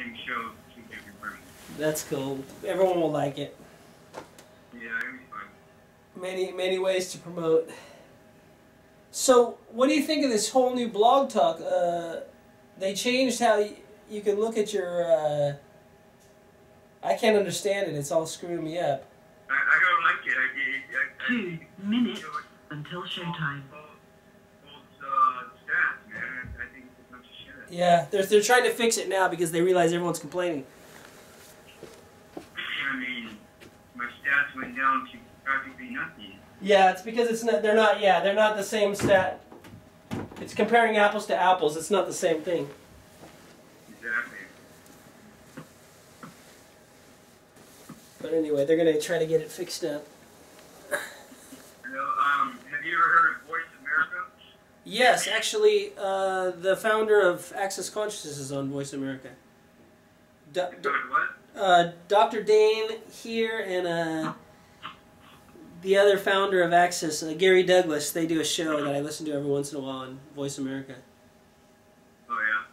same show two different versions. That's cool. Everyone will like it. Yeah, it'll be fun. Many ways to promote. So, what do you think of this whole new blog talk? They changed how you can look at your. I can't understand it. It's all screwing me up. I don't like it. 2 minutes until showtime. Stats, man. I think it's a bunch of shit. Yeah, they're trying to fix it now because they realize everyone's complaining. I mean, my stats went down to practically nothing. Yeah, it's because it's not. They're not. Yeah, they're not the same stat. It's comparing apples to apples. It's not the same thing. Exactly. But anyway, they're gonna try to get it fixed up. Have you ever heard of Voice America? Yes, actually, the founder of Access Consciousness is on Voice America. What? Dr. Dane here and the other founder of Access, Gary Douglas, they do a show that I listen to every once in a while on Voice America. Oh, yeah.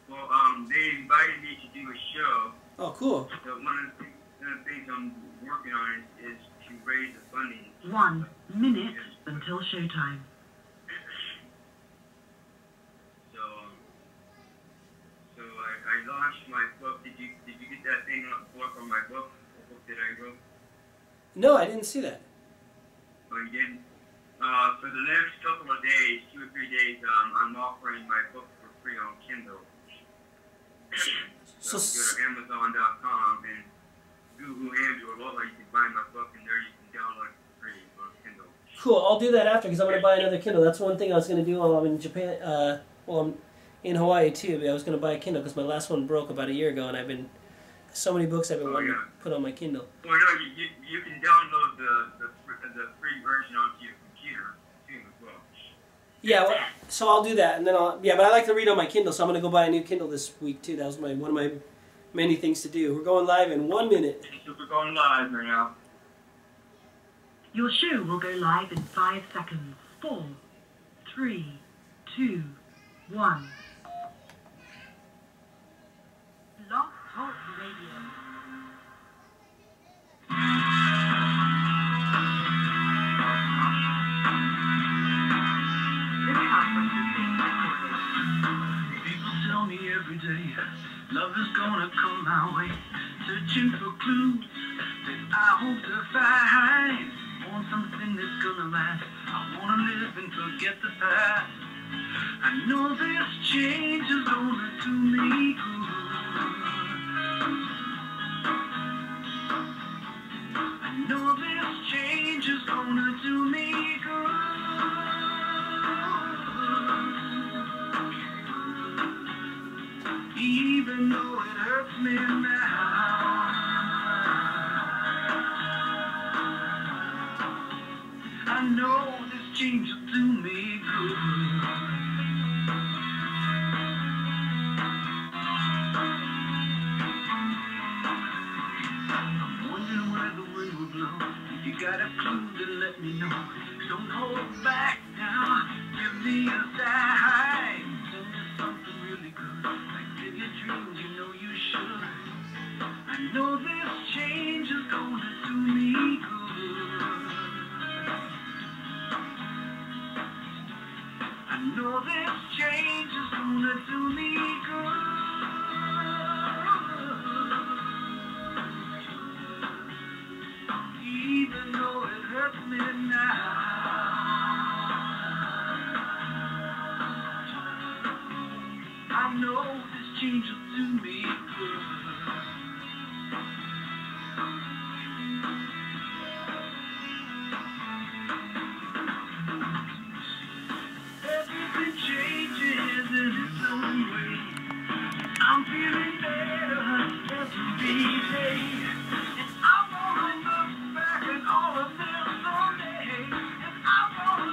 Well, they invited me to do a show. Oh, cool. So one of the things I'm working on is to raise the funding. 1 minute until showtime. So I launched my book. Did you get that thing book on my book? The book that I wrote? No, I didn't see that. Oh, you didn't? For the next couple of days, 2 or 3 days, I'm offering my book for free on Kindle. So go to Amazon.com and Google Andrew Aloha. You can buy my book, and there you can download it for free on Kindle. Cool. I'll do that after because I'm going to buy another Kindle. That's one thing I was going to do while I'm in Japan. Well, I'm in Hawaii too. But I was going to buy a Kindle because my last one broke about a year ago, and I've been so many books I've been wanting to put on my Kindle. Well, no, you can download the free version onto your computer too as well. Yeah, well, so I'll do that, and then but I like to read on my Kindle, so I'm going to go buy a new Kindle this week too. That was one of my many things to do. We're going live in 1 minute. So we're going live right now. Your show will go live in 5 seconds. 4, 3, 2, 1. Blog Talk Radio. This conference is being recorded. People tell me every day love is gonna come my way, searching for clues that I hope to find. Want something that's gonna last. I wanna live and forget the past. I know this change is gonna do me good. I know this change is gonna do me good. Even though it hurts me now, I know this change will do me good. I'm wondering where the wind will blow. If you got a clue, then let me know. Don't hold back now. Give me a sign. Tell me something really good. Like live your dreams, you know you should. I know this change is gonna do me good. I know this change is gonna do me good. Even though it hurts me now, I know this change will do me good. Everything changes in its own way. I'm feeling better every day. And I wanna look back at all of them someday. And I wanna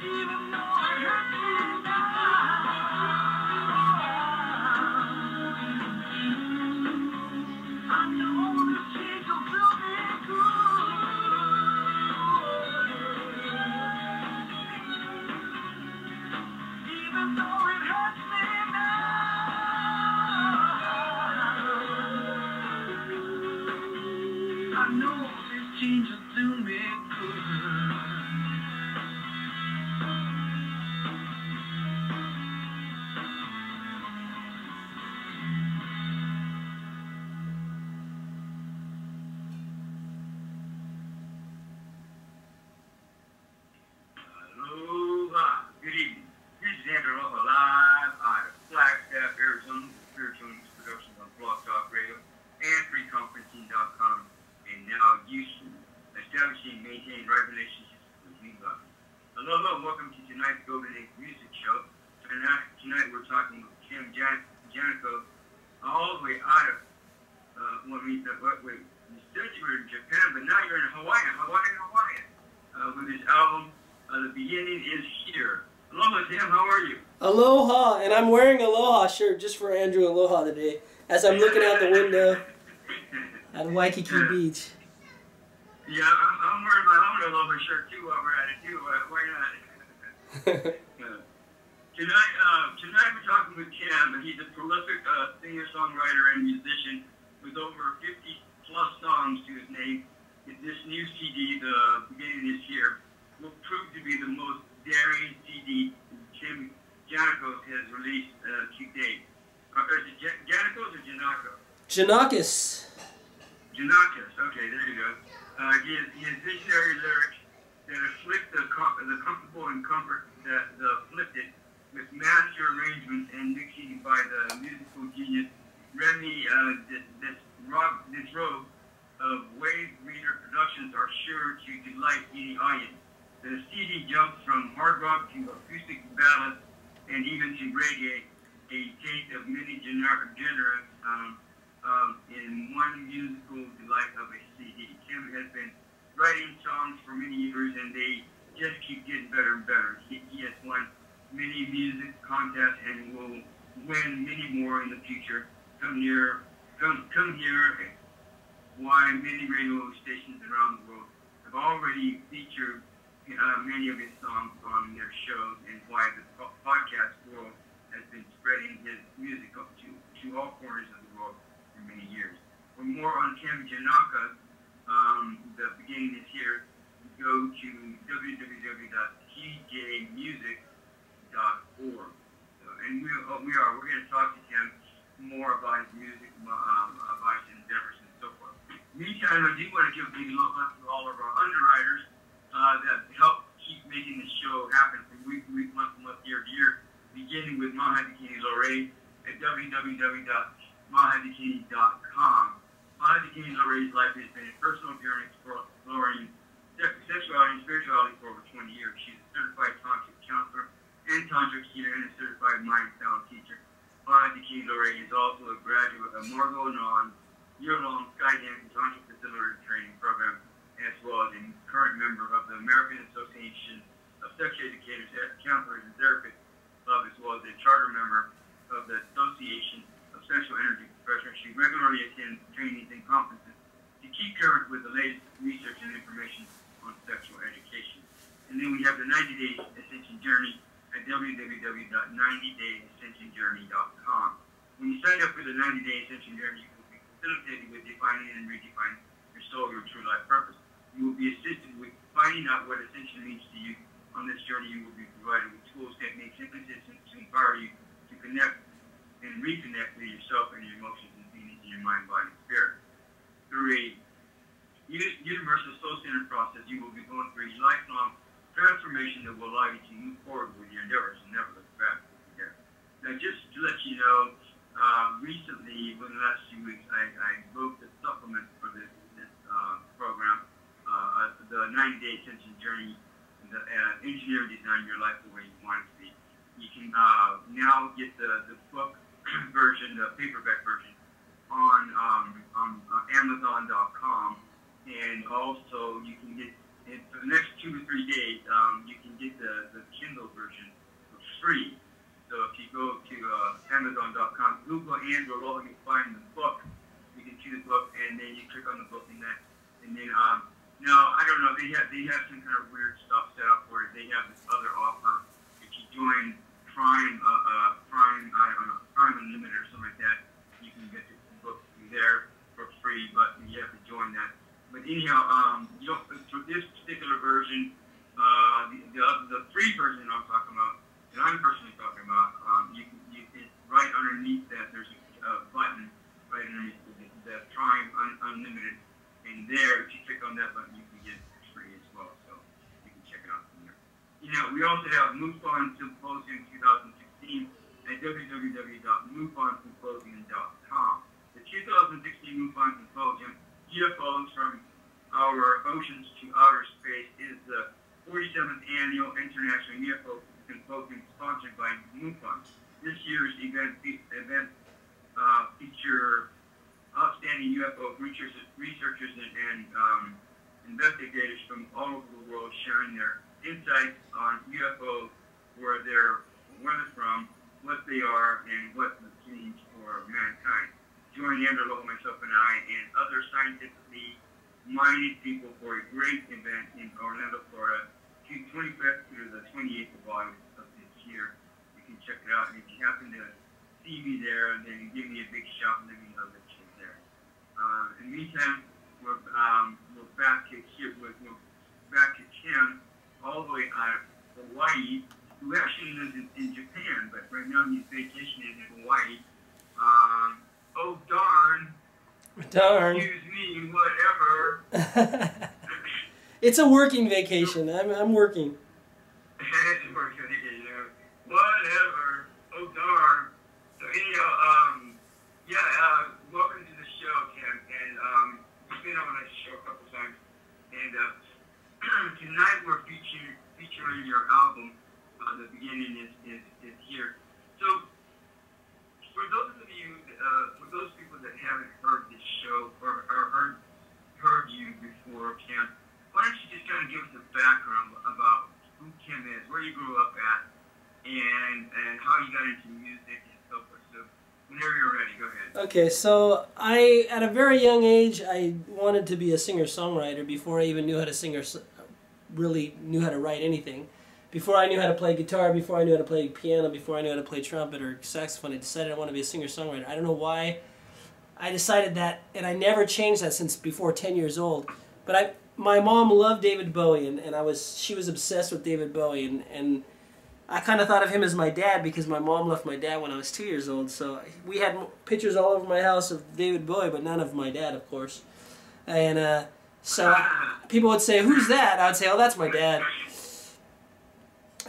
even though it hurts me now, I know this change will do me good. maintain right relationships with me love. Aloha, welcome to tonight's Golden Age Music Show. Tonight we're talking with Kim Janakos, all the way out of, you said you were in Japan, but now you're in Hawaii, with his album, The Beginning Is Here. Aloha, Tim, how are you? Aloha, and I'm wearing Aloha shirt just for Andrew Aloha today, as I'm looking out the window at Waikiki Beach. Yeah, I'm wearing my own Aloha shirt too while we're at it too. Why not? Tonight we're talking with Cam, and he's a prolific singer-songwriter and musician with over 50 plus songs to his name. This new CD, The Beginning This Year, will prove to be the most daring CD Kim Janakos has released to date. Is it Janakos or Janakos? Janakos. Janakos, okay, there you go. He has visionary lyrics that afflict the comfortable and comfort the afflicted, with master arrangements and mixing by the musical genius Remy. This robe of Wave Reader Productions are sure to delight any audience. The CD jumps from hard rock to acoustic ballads and even to reggae, a taste of many genres in one musical delight of a CD. Kim has been writing songs for many years, and they just keep getting better and better. He has won many music contests and will win many more in the future. Come here. Why many radio stations around the world have already featured many of his songs on their shows, and why the podcast world has been spreading his music up to all corners of the world for many years. For more on Kim Janakos, The Beginning Is Here, go to www.tjmusic.org. And we're going to talk to Kim more about his music, about his endeavors, and so forth. Meantime, I do want to give a big love to all of our underwriters that help keep making this show happen from week to week, month to month, year to year, beginning with Maha Bikini Lorraine at www.mahadikini.com. Maha Bikini Lorraine's life has been a personal journey exploring sexuality and spirituality for over 20 years. She's a certified tantric counselor and tantric healer and a certified mind sound teacher. Maha Bikini Lorraine is also a graduate of Margot Non year-long Skydance and Tantric Facilitator Training Program, as well as a current member of the American Association of Sex Educators, Counselors, and Therapists Club, as well as a charter member of the Association of Sexual Energy Professionals. She regularly attends trainings and conferences to keep current with the latest research and information on sexual education. And then we have the 90-Day Ascension Journey at www.90dayascensionjourney.com. When you sign up for the 90-Day Ascension Journey, you will be facilitated with defining and redefining your soul, your true life purpose. You will be assisted with finding out what ascension means to you. On this journey, you will be provided with tools, techniques, and consistence to empower you to connect and reconnect with yourself and your emotions and feelings in your mind, body, and spirit. Through a universal soul-centered process, you will be going through a lifelong transformation that will allow you to move forward with your endeavors and never look back. Now, just to let you know, recently, within the last few weeks, I wrote the supplement for this program, the 90-Day Ascension Journey, the engineer and design your life the way you want it to be. You can now get the book version, the paperback version, on Amazon.com, and also you can get, for the next 2 to 3 days, you can get the Kindle version for free. So if you go to Amazon.com, Google Andrew Aloha, you find the book. You can see the book, and then you click on the book, and then now I don't know. They have some kind of weird stuff set up where they have this other offer. If you join Prime Unlimited or something like that, you can get the book there for free. But you have to join that. But anyhow, for this particular version, the free version I'm talking about, that I'm personally talking about, it's right underneath that. There's a button right underneath the Prime Unlimited, and there, if you click on that button, you can get it free as well. So you can check it out from there. We also have MUFON Symposium 2016 at www.mufonsymposium.com. The 2016 MUFON Symposium, UFOs from our Oceans to Outer Space is the 47th Annual International UFO Symposium sponsored by MUFON. This year's event feature outstanding UFO researchers and investigators from all over the world sharing their insights on UFO, where they're from, what they are, and what it means for mankind. Join Andrew Aloha, myself, and I, and other scientifically minded people for a great event in Orlando, Florida, June 25th through the 28th of August of this year. You can check it out, and if you happen to see me there, then give me a big shout and let me know that you're there. In the meantime, we're back to here. We're back to Tim, all the way out of Hawaii, who actually lives in Japan, but right now he's vacationing in Hawaii. Oh darn! Darn. Excuse me, whatever. It's a working vacation. I'm working. It's a working vacation. Whatever. Oh darn. So anyhow, welcome to the show, Ken. And you've been on the show a couple times. And tonight we're featuring your album. The beginning is here. So for those of you, for those people that haven't heard this show or heard you before, Ken, why don't you just kind of give us a background about who Kim is, where you grew up at, and how you got into music and so forth. So whenever you're ready, go ahead. Okay, so at a very young age, I wanted to be a singer-songwriter before I even knew how to sing or really knew how to write anything. Before I knew how to play guitar, before I knew how to play piano, before I knew how to play trumpet or saxophone, I decided I wanted to be a singer-songwriter. I don't know why I decided that, and I never changed that since before 10 years old. But my mom loved David Bowie, and she was obsessed with David Bowie, and I kind of thought of him as my dad because my mom left my dad when I was 2 years old. So we had pictures all over my house of David Bowie, but none of my dad, of course. And so people would say, "Who's that?" I would say, "Oh, that's my dad."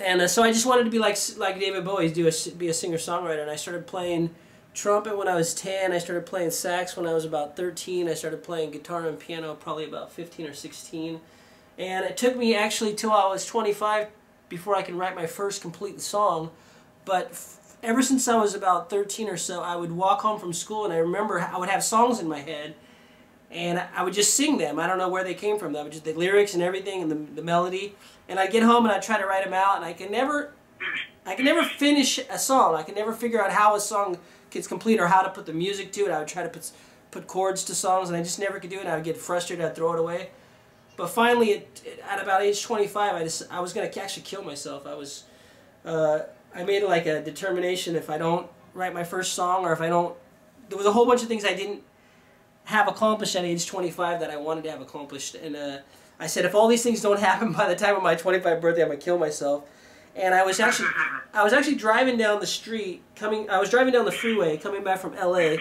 And so I just wanted to be like David Bowie, be a singer-songwriter. And I started playing trumpet when I was 10. I started playing sax when I was about 13. I started playing guitar and piano probably about 15 or 16. And it took me actually till I was 25 before I could write my first complete song. But ever since I was about 13 or so, I would walk home from school, and I remember I would have songs in my head, and I would just sing them. I don't know where they came from. That was just the lyrics and everything and the melody. And I'd get home and I'd try to write them out, and I could never finish a song. I could never figure out how a song gets complete or how to put the music to it. I would try to put chords to songs, and I just never could do it. I would get frustrated. I'd throw it away. But finally, at about age 25, I was going to actually kill myself. I made like a determination: if I don't write my first song, or if I don't, there was a whole bunch of things I didn't have accomplished at age 25 that I wanted to have accomplished, and I said, if all these things don't happen by the time of my 25th birthday, I'm gonna kill myself. And I was actually driving down the street, I was driving down the freeway coming back from LA,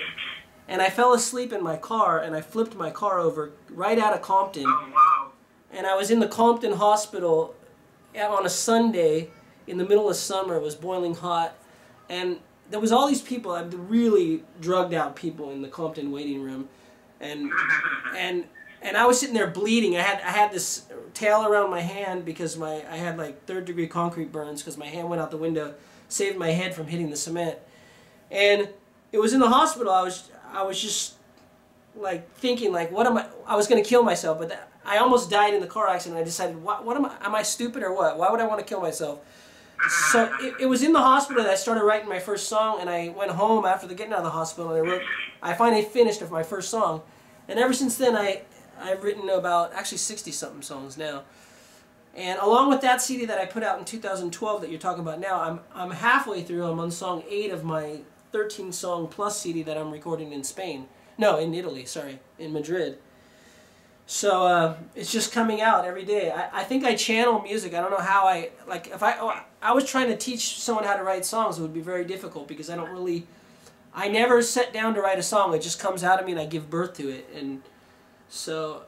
and I fell asleep in my car, and I flipped my car over right out of Compton. Oh, wow. And I was in the Compton hospital on a Sunday in the middle of summer. It was boiling hot, and there was all these people, really drugged out people in the Compton waiting room, and I was sitting there bleeding. I had this tail around my hand because I had like 3rd-degree concrete burns because my hand went out the window, saved my head from hitting the cement. And it was in the hospital. I was just like thinking like, I was going to kill myself, but I almost died in the car accident. I decided, am I stupid or what? Why would I want to kill myself? So it was in the hospital that I started writing my first song, and I went home after getting out of the hospital, and I finally finished my first song. And ever since then, I've written about actually 60-something songs now. And along with that CD that I put out in 2012 that you're talking about now, I'm halfway through. I'm on song 8 of my 13-song plus CD that I'm recording in Spain. No, in Italy, sorry, in Madrid. So it's just coming out every day. I think I channel music. I don't know how if I was trying to teach someone how to write songs, it would be very difficult because I never sat down to write a song. It just comes out of me and I give birth to it. And so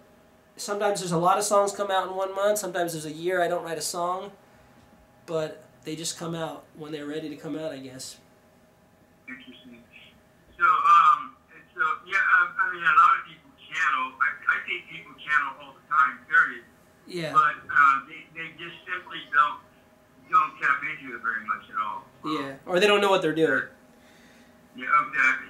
sometimes there's a lot of songs come out in 1 month. Sometimes there's a year I don't write a song. But they just come out when they're ready to come out, I guess. Interesting. So, yeah, I mean, a lot of people channel. I think people channel all the period. Yeah. But they just simply don't tap into it very much at all. Yeah, or they don't know what they're doing. Yeah, exactly.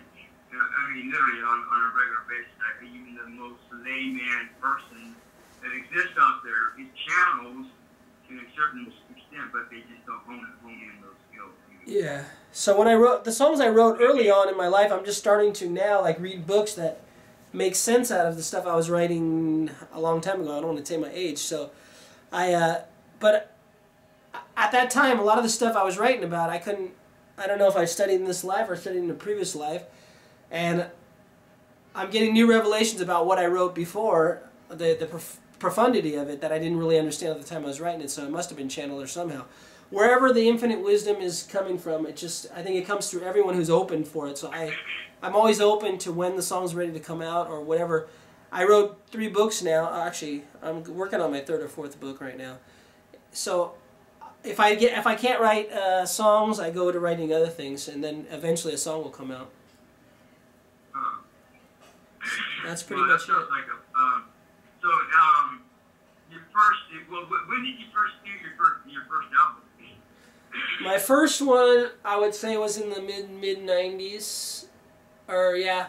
I mean, literally on a regular basis, even the most layman person that exists out there is channels to a certain extent, but they just don't hone in those skills. Yeah. So when I wrote the songs I wrote early on in my life, I'm just starting to now like read books that make sense out of the stuff I was writing a long time ago. I don't want to say my age. So but at that time, a lot of the stuff I was writing about, I don't know if I studied in this life or studied in a previous life, and I'm getting new revelations about what I wrote before, the profundity of it that I didn't really understand at the time I was writing it, so it must have been channeled or somehow. Wherever the infinite wisdom is coming from, I think it comes through everyone who's open for it. So I'm always open to when the song's ready to come out or whatever. I wrote 3 books now. Actually, I'm working on my 3rd or 4th book right now. So if I can't write songs, I go to writing other things, and then eventually a song will come out. That's pretty much it. Like when did you first do your first album? My first one, I would say, was in the mid 90s, or yeah,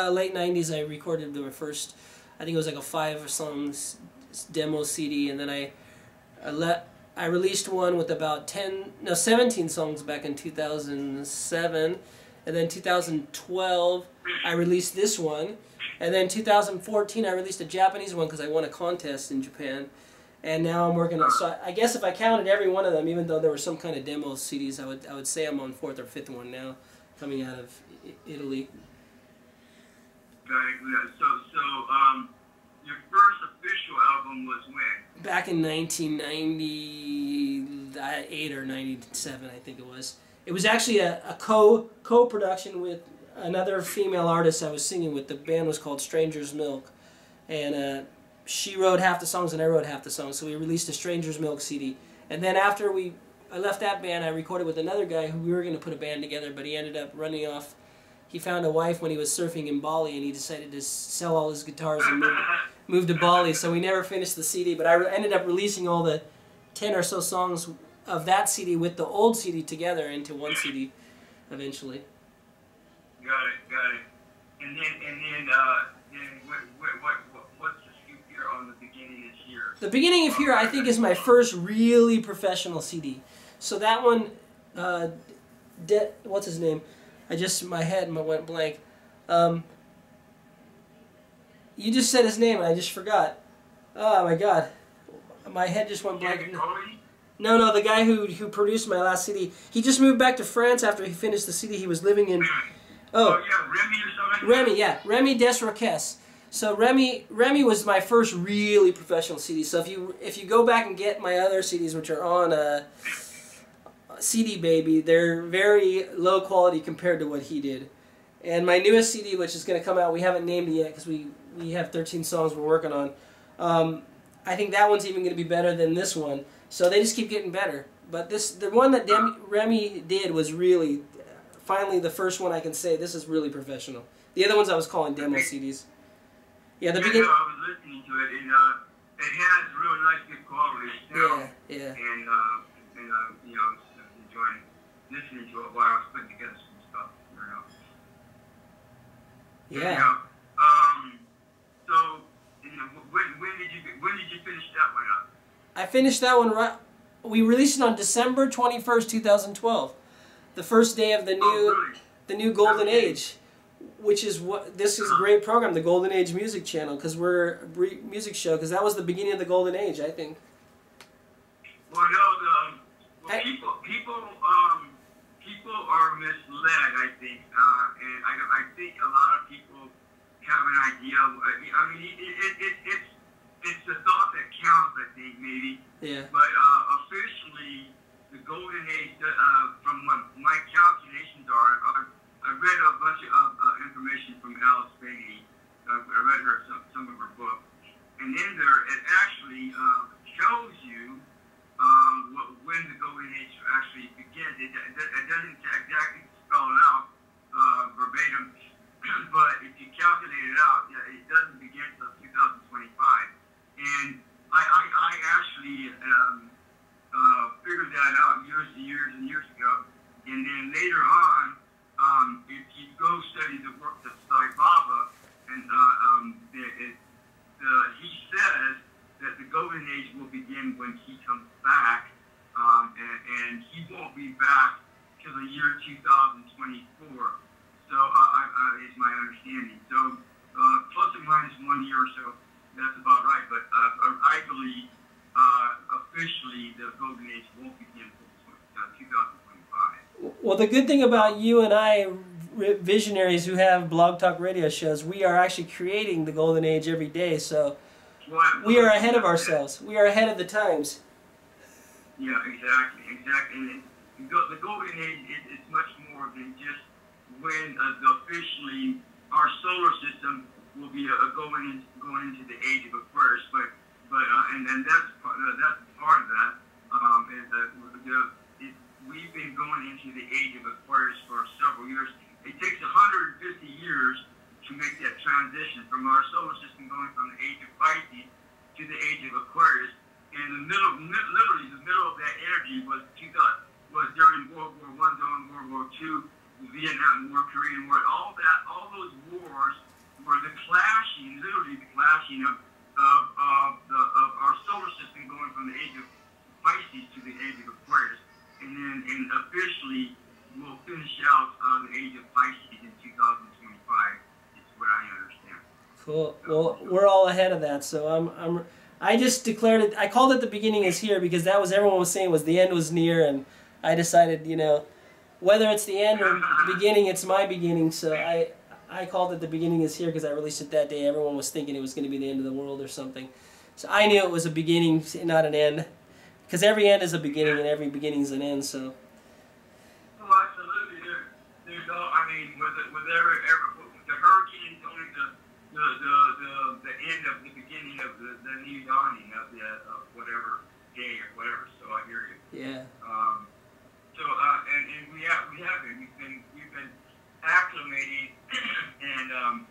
late 90s. I recorded my first. I think it was like a 5 songs demo CD, and then I released one with about 17 songs back in 2007, and then 2012 I released this one, and then 2014 I released a Japanese one because I won a contest in Japan, and now I'm working on. So I guess if I counted every one of them, even though there were some kind of demo CDs, I would say I'm on 4th or 5th one now, coming out of Italy. Got it. So your first official album was when? Back in 1998 or 97, I think it was. It was actually a co-production with another female artist I was singing with. The band was called Stranger's Milk, and she wrote half the songs and I wrote half the songs. So we released a Stranger's Milk CD, and then after I left that band, I recorded with another guy who we were going to put a band together, but he ended up running off. He found a wife when he was surfing in Bali, and he decided to sell all his guitars and move to Bali. So we never finished the CD, but I ended up releasing all the 10 or so songs of that CD with the old CD together into one CD eventually. Got it. And then what's the scoop here on the beginning of this year? The beginning of here, I think, is my first really professional CD. So that one, what's his name? My head went blank. You just said his name and I just forgot. Oh my God, my head just went blank. No, the guy who produced my last CD. He just moved back to France after he finished the CD he was living in. Oh yeah, Remy or something. Remy, yeah, Remy Desroques. So Remy was my first really professional CD. So if you go back and get my other CDs, which are on CD Baby, they're very low quality compared to what he did. And my newest CD, which is going to come out, we haven't named it yet because we have 13 songs we're working on. I think that one's even going to be better than this one. So they just keep getting better. But the one that Remy did was really, finally the first one I can say, this is really professional. The other ones I was calling demo CDs. Yeah, the beginning. I was listening to it, and it has real nice, good quality. Yeah. And enjoying listening to it while I was putting together some stuff. Yeah. So, when did you finish that one up? I finished that one right. We released it on December 21st, 2012, the first day of the new Golden Age, which is this is a great program, the Golden Age Music Channel, because we're a music show, because that was the beginning of the Golden Age, I think. Well, people are misled, I think, and I think a lot of people have an idea. It's the thought that counts, I think, maybe. Yeah. But officially, the Golden Age, from what my calculations are, I read a bunch of information from Alice Bailey. I read some of her books, and in there it actually shows you when the Golden Age actually begins. It doesn't exactly spell it out verbatim, but if you calculate it out, it doesn't begin until 2025. And I started that out years and years ago. And then later on, if you go study the work of Sai Baba, and he says that the golden age will begin when he comes back, and he won't be back till the year 2024. So is my understanding. So plus or minus 1 year or so, that's about right. But I believe officially the golden age won't begin until 2025. Well, the good thing about you and I, visionaries who have blog talk radio shows, we are actually creating the golden age every day. So we are ahead of ourselves. We are ahead of the times. Yeah, exactly. And the golden age is much more than just when officially our solar system will be going into the age of Aquarius, but and that's part of that. We've been going into the age of Aquarius for several years. It takes 150 years to make that transition from our solar system going from the age of Pisces to the age of Aquarius. And literally the middle of that energy was during World War I, during World War II, the Vietnam War, Korean War, all those wars were literally the clashing of our solar system going from the age of Pisces to the age of Aquarius, and officially we'll finish out the age of Pisces in 2025. Is what I understand. Cool. Well, we're all ahead of that, so I just declared it. I called it the beginning is here because that was everyone was saying was the end was near, and I decided, whether it's the end or the beginning, it's my beginning. So I called it the beginning is here because I released it that day. Everyone was thinking it was going to be the end of the world or something. So I knew it was a beginning, not an end, because every end is a beginning and every beginning is an end. So. Oh, absolutely. There's with the hurricane is only the end of the beginning of the new dawning of whatever day or whatever. So I hear you. Yeah. And we have been. We've been acclimating and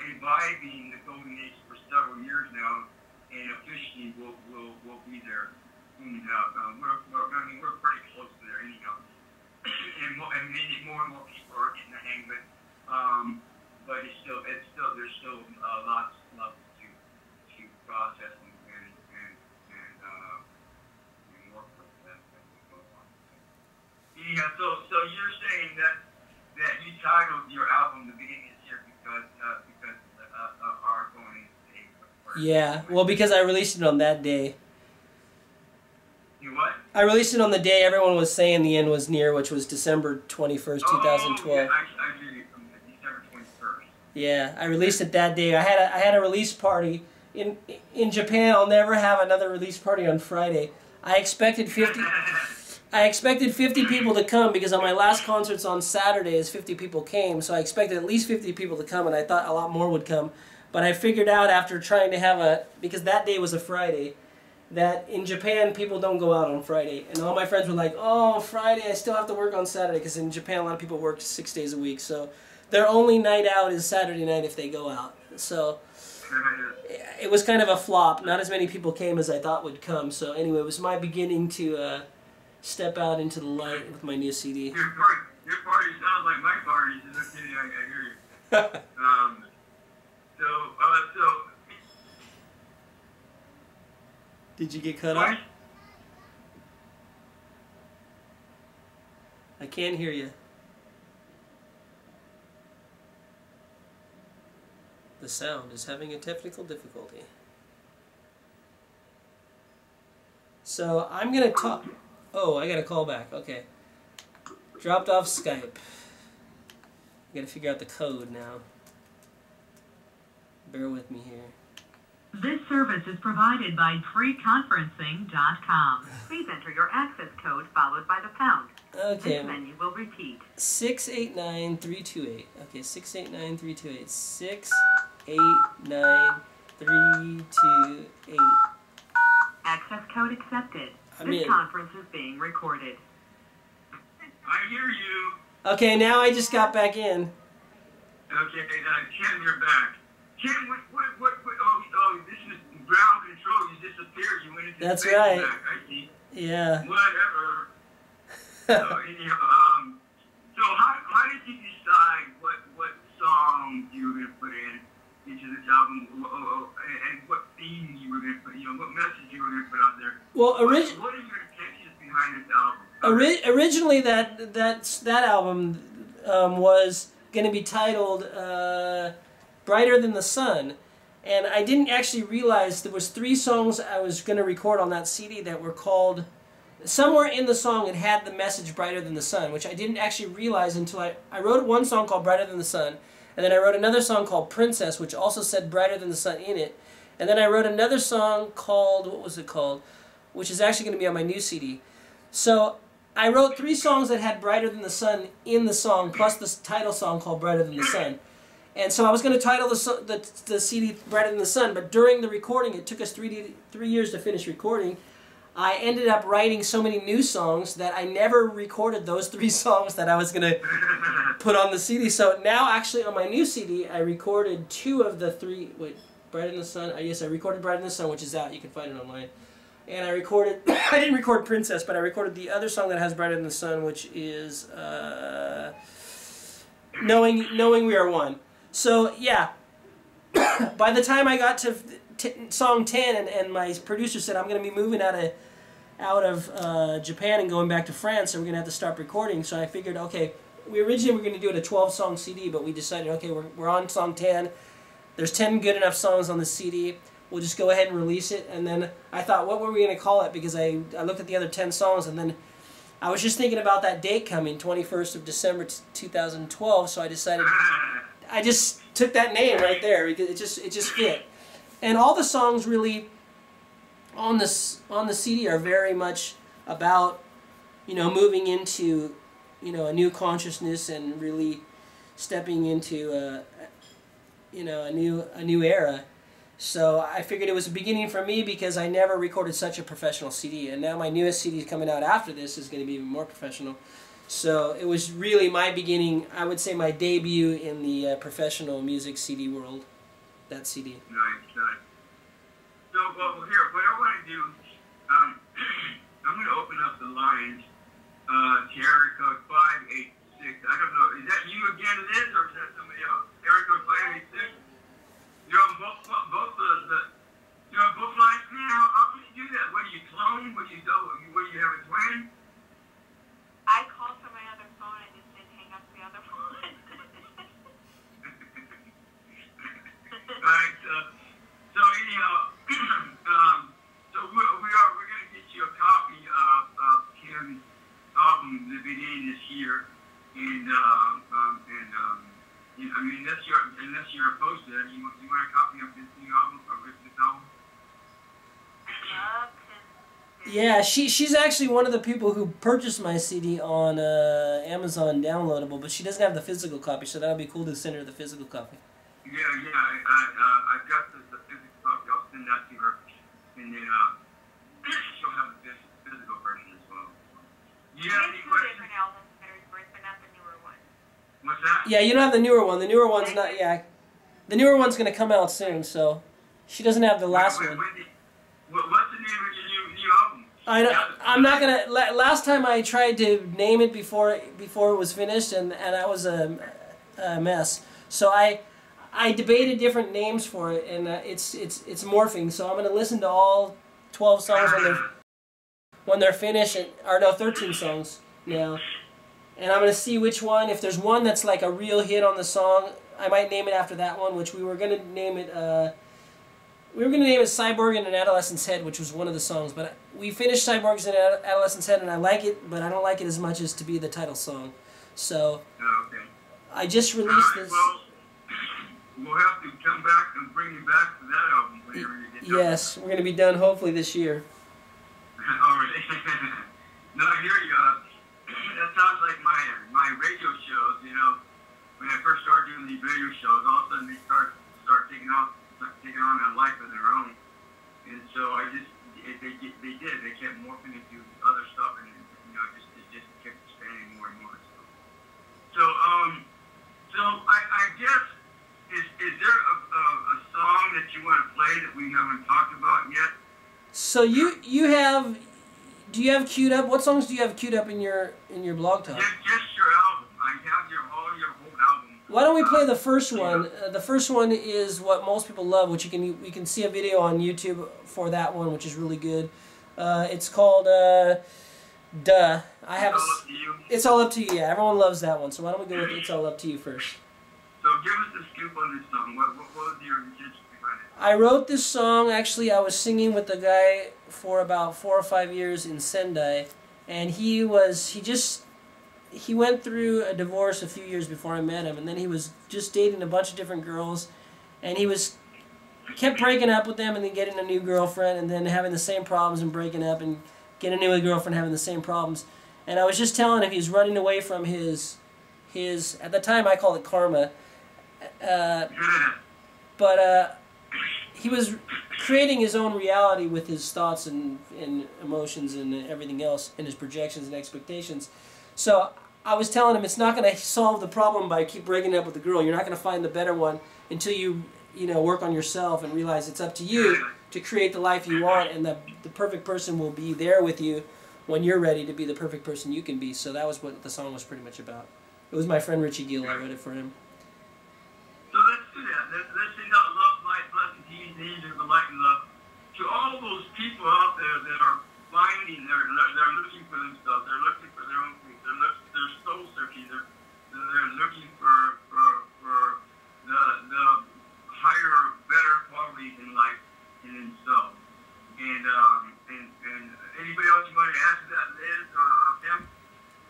imbibing the golden age for several years now, and officially we'll be there soon enough. We're pretty close to there anyhow, and more and more people are getting the hang of it. But there's still lots to process and work with that as we go on. Yeah, so you're saying that you titled your album "The Beginning is Here" because our going age. Yeah, well, because I released it on that day. You what? I released it on the day everyone was saying the end was near, which was December 21st, 2012. Yeah, I hear you from December 21st. Yeah, I released it that day. I had a release party in Japan. I'll never have another release party on Friday. I expected 50 people to come because on my last concerts on Saturdays, 50 people came. So I expected at least 50 people to come, and I thought a lot more would come. But I figured out after trying to because that day was a Friday, that in Japan people don't go out on Friday. And all my friends were like, oh, Friday, I still have to work on Saturday, because in Japan a lot of people work 6 days a week. So their only night out is Saturday night if they go out. So it was kind of a flop. Not as many people came as I thought would come. So anyway, it was my beginning to step out into the light with my new CD. Your party sounds like my party. I hear you. So did you get cut off? I can't hear you. The sound is having a technical difficulty. So I'm going to talk... Oh, I got a call back. Okay. Dropped off Skype. I got to figure out the code now. Bear with me here. This service is provided by freeconferencing.com. Please enter your access code followed by the pound. Okay. This menu will repeat. 689328. Okay, 689328. 689328. Access code accepted. This conference is being recorded. I hear you. Okay, now I just got back in. Okay, Ken, you're back. Ken, what, oh, this is ground control. You disappeared. You went into That's space right. back. I see. Yeah. Whatever. So anyhow, so how did you decide what song you were going to put into this album, and what theme you were going to put, what message you were going to put out there? Well, what are your intentions behind this album? Originally, that album was going to be titled "Brighter Than the Sun," and I didn't actually realize there was 3 songs I was going to record on that CD that were called. Somewhere in the song it had the message "Brighter Than the Sun," which I didn't actually realize until I wrote one song called "Brighter Than the Sun," and then I wrote another song called "Princess," which also said "Brighter Than the Sun" in it, and then I wrote another song called, what was it called, which is actually going to be on my new CD. So I wrote 3 songs that had "Brighter Than the Sun" in the song, plus the title song called "Brighter Than the Sun." And so I was going to title the CD "Brighter Than the Sun," but during the recording, it took us 3 years to finish recording. I ended up writing so many new songs that I never recorded those 3 songs that I was going to put on the CD. So now, actually, on my new CD, I recorded 2 of the 3. Wait, "Brighter Than the Sun"? Yes, I recorded "Brighter Than the Sun," which is out. You can find it online. And I recorded, I didn't record "Princess," but I recorded the other song that has "Brighter Than the Sun," which is Knowing We Are One. So, yeah, by the time I got to song 10 and my producer said, I'm going to be moving out of Japan and going back to France, so we're going to have to start recording. So I figured, okay, we originally were going to do it a 12-song CD, but we decided, okay, we're on song 10. There's 10 good enough songs on the CD. We'll just go ahead and release it. And then I thought, what were we going to call it? Because I looked at the other 10 songs, and then I was just thinking about that date coming, 21st of December 2012, so I decided, I just took that name right there because it just fit. And all the songs really on the CD are very much about, moving into, a new consciousness and really stepping into a new era. So I figured it was a beginning for me because I never recorded such a professional CD, and now my newest CD coming out after this is going to be even more professional. So it was really my beginning, I would say my debut in the professional music CD world, that CD. Nice. So, well, here, what I want to do, I'm going to open up the lines to area code 586. I don't know, is that you again it is, or is that somebody else? Area code 586? You're on both lines now. How can you do that? What do you clone? What do you have a twin? I called from my other phone and just didn't hang up the other phone. Alright, so anyhow, so we're going to get you a copy of Kim's album the beginning this year, and I mean, unless you're opposed to that, you want a copy of this new album, of this album? Yeah, she's actually one of the people who purchased my CD on Amazon downloadable, but she doesn't have the physical copy, so that would be cool to send her the physical copy. Yeah, I've got the physical copy. I'll send that to her, and then she'll have the physical version as well. You have any questions? Different albums that are worth, but not the newer one. What's that? Yeah, you don't have the newer one. The newer one's not. Yeah, the newer one's gonna come out soon, so she doesn't have the last one. What's the name of your new album? I'm not gonna. Last time I tried to name it before it was finished, and that was a mess. So I debated different names for it, and it's morphing. So I'm gonna listen to all 12 songs when they're finished, or no, 13 songs now, and I'm gonna see which one. If there's one that's like a real hit on the song, I might name it after that one. Which we were gonna name it. We were going to name it Cyborg in an Adolescent's Head, which was one of the songs, but we finished Cyborgs in an Adolescent's Head, and I like it, but I don't like it as much as to be the title song. So, I just released this. Well, we'll have to come back and bring you back to that album whenever you get done. Yes, we're going to be done hopefully this year. Already. No, I hear you. That sounds like my radio shows, when I first started doing these radio shows, all of a sudden they start taking on a life of their own, and so they kept morphing into other stuff, and it just kept expanding more and more. So I guess is there a song that you want to play that we haven't talked about yet? So you have. do you have queued up? What songs do you have queued up in your blog talk? Just your album. I have all your whole album. Why don't we play the first one? The first one is what most people love, which you can see a video on YouTube for that one, which is really good. It's called Duh. I have. It's all up to you. Yeah, everyone loves that one. So why don't we go with It's All Up to You first? So give us a scoop on this song. What was your intention behind it? I wrote this song. Actually, I was singing with the guy for about 4 or 5 years in Sendai, and he went through a divorce a few years before I met him, and then he was just dating a bunch of different girls, and he kept breaking up with them and then getting a new girlfriend and then having the same problems and breaking up and getting a new girlfriend having the same problems. And I was just telling him he's running away from his at the time I called it karma, but he was creating his own reality with his thoughts and emotions and everything else and his projections and expectations. So I was telling him it's not going to solve the problem by keep breaking up with the girl. You're not going to find the better one until you work on yourself and realize it's up to you to create the life you want, and the perfect person will be there with you when you're ready to be the perfect person you can be. So that was what the song was pretty much about. It was my friend Richie Gill. I wrote it for him. So let's do that. Let's send out love, light, blessing, peace, angels, and light and love to all those people out there that are finding, they're looking for themselves, they're looking for their own truth, they're soul searching, they're looking for the higher, better qualities in life in themselves. And anybody else you want to ask that, Liz or Tim?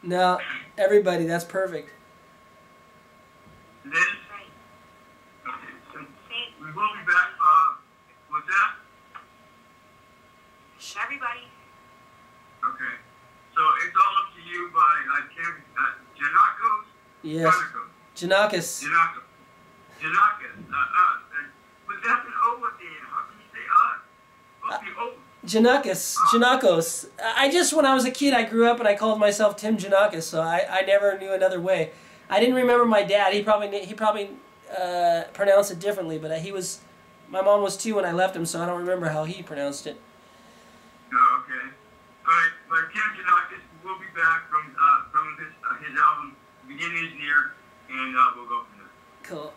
No, everybody. That's perfect. Liz? Okay, so we will be back with that. Everybody. Okay. So it's all up to you by Janakos? Yes. Janakos. Janakos. But that's an O at the end. How can you say What's the O? Janakos. When I was a kid, I grew up and I called myself Tim Janakos, so I never knew another way. I didn't remember my dad. He probably pronounced it differently, but my mom was 2 when I left him, so I don't remember how he pronounced it. Oh, okay. All right, but Tim Janakos will be back from his album, Beginning is Near, and we'll go from there. Cool.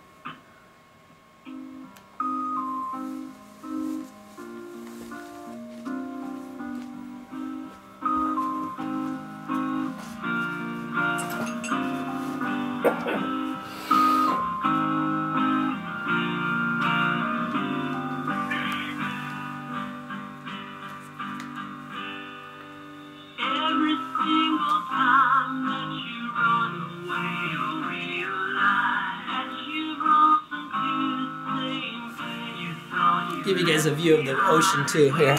Give you guys a view of the ocean too here.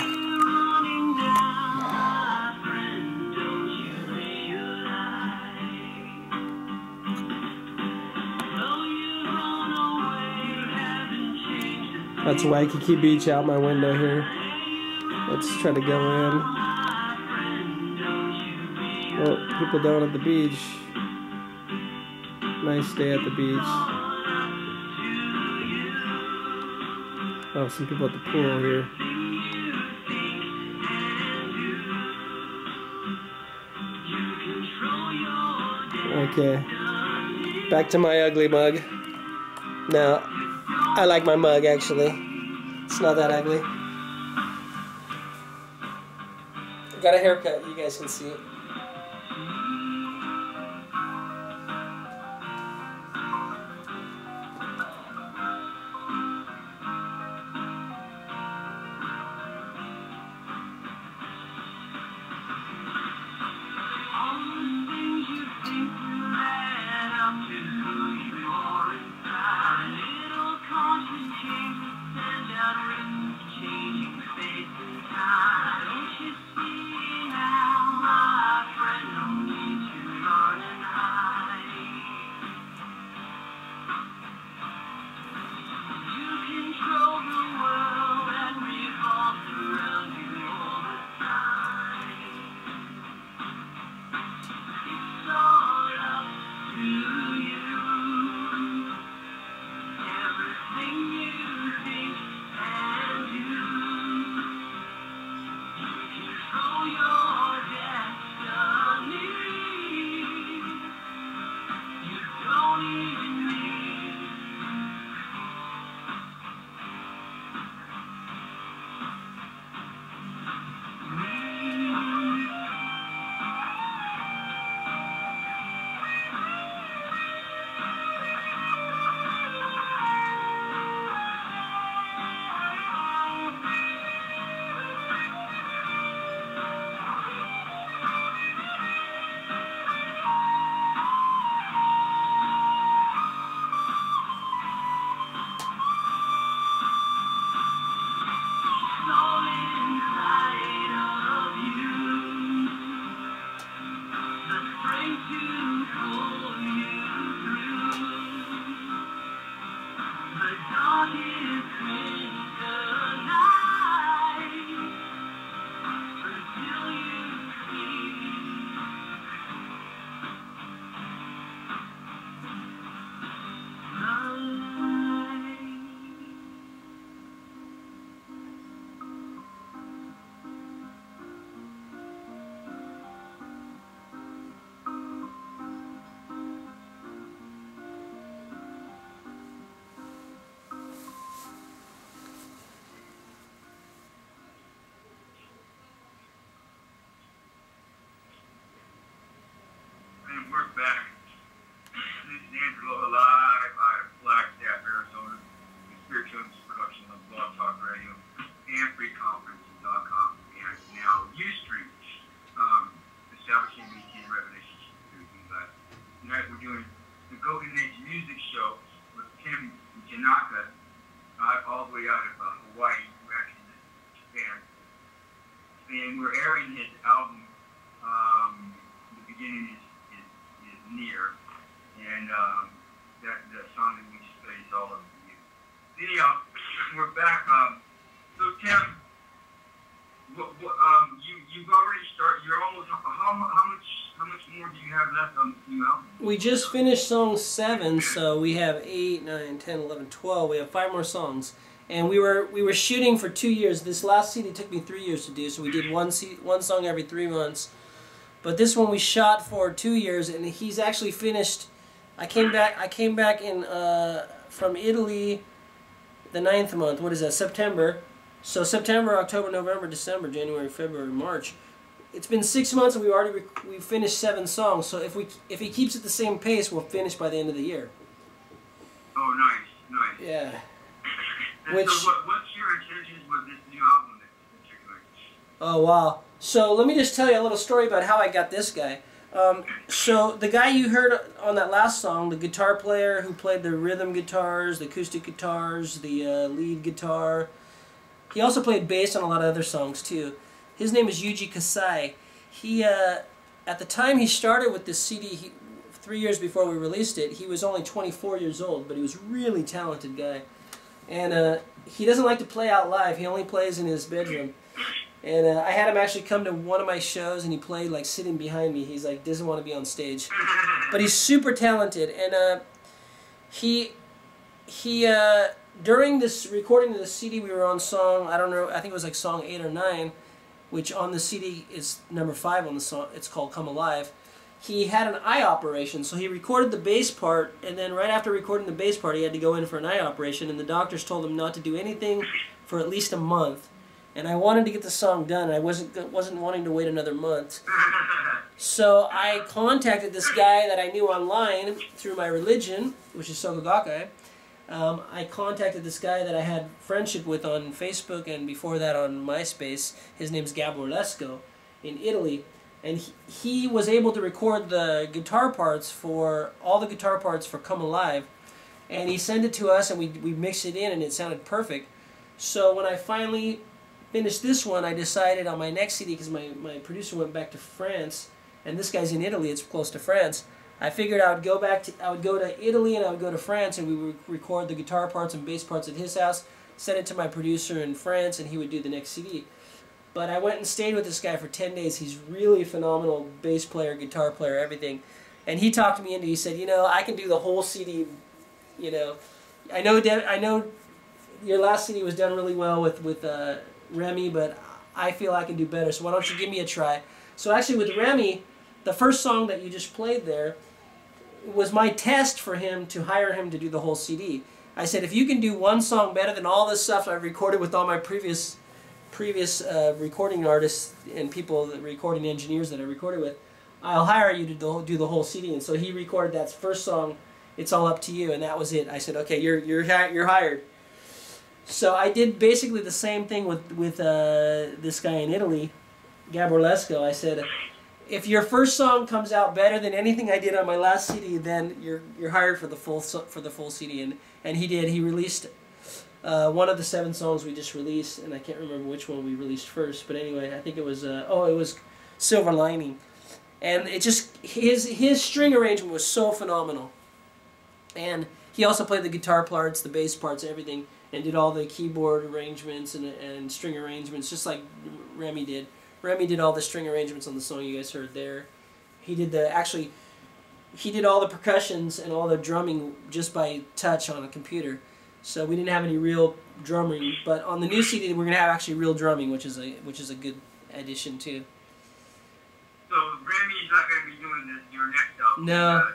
That's Waikiki Beach out my window here. Let's try to go in. Well, people down at the beach. Nice day at the beach. Oh, some people at the pool here. Okay. Back to my ugly mug. No, I like my mug actually. It's not that ugly. I got a haircut, you guys can see it. Don't you see now? how much more do you have left on this new album? We just finished song 7, so we have 8, 9, 10, 11, 12. We have 5 more songs. And we were shooting for 2 years. This last CD took me 3 years to do, so we did one song every 3 months. But this one we shot for 2 years, and he's actually finished. I came back in from Italy the 9th month. What is that? September. So September, October, November, December, January, February, March. It's been 6 months, and we finished 7 songs. So if he keeps at the same pace, we'll finish by the end of the year. Oh, nice. Yeah. And Which, so what's your intentions with this new album that you're doing? oh, wow. So let me just tell you a little story about how I got this guy. So the guy you heard on that last song, the guitar player who played the rhythm guitars, the acoustic guitars, the lead guitar, he also played bass on a lot of other songs too. His name is Yuji Kasai. He, at the time he started with this CD, 3 years before we released it, he was only 24 years old, but he was a really talented guy. And he doesn't like to play out live. He only plays in his bedroom. And I had him actually come to one of my shows, and he played like sitting behind me. He's like doesn't want to be on stage, but he's super talented. And he during this recording of the CD, we were on song, I don't know, I think it was like song 8 or 9, which on the CD is number 5 on the song. It's called Come Alive. He had an eye operation, so he recorded the bass part, and then right after recording the bass part, he had to go in for an eye operation, and the doctors told him not to do anything for at least a month. And I wanted to get the song done, and I wasn't wanting to wait another month. So I contacted this guy that I knew online through my religion, which is Soka Gakkai. I contacted this guy that I had friendship with on Facebook, and before that on MySpace. His name's Gabor Lesko in Italy. And he was able to record the guitar parts for, all the guitar parts for Come Alive. And he sent it to us, and we mixed it in, and it sounded perfect. So when I finally finished this one, I decided on my next CD, because my producer went back to France, and this guy's in Italy, it's close to France. I figured I would go to Italy, and I would go to France, and we would record the guitar parts and bass parts at his house, send it to my producer in France, and he would do the next CD. But I went and stayed with this guy for 10 days. He's really phenomenal bass player, guitar player, everything. And he talked me into it. He said, you know, I can do the whole CD, you know. I know your last CD was done really well with Remy, but I feel I can do better, so why don't you give me a try? So actually with Remy, the first song that you just played there was my test for him to hire him to do the whole CD. I said, if you can do one song better than all this stuff I've recorded with all my previous recording artists and people, recording engineers that I recorded with, I'll hire you to do the whole CD. And so he recorded that first song, It's All Up to You, and that was it. I said, okay, you're hired. So I did basically the same thing with this guy in Italy, Gabor Lesko. I said, if your first song comes out better than anything I did on my last CD, then you're hired for the full CD. And he did. He released one of the 7 songs we just released, and I can't remember which one we released first. But anyway, I think it was it was Silver Lining, and it just his string arrangement was so phenomenal. And he also played the guitar parts, the bass parts, everything, and did all the keyboard arrangements and string arrangements, just like Remy did. Remy did all the string arrangements on the song you guys heard there. He did he did all the percussions and all the drumming just by touch on a computer. So we didn't have any real drumming, but on the new CD we're gonna have actually real drumming, which is a good addition too. So Remy's not gonna be doing this your next album. No,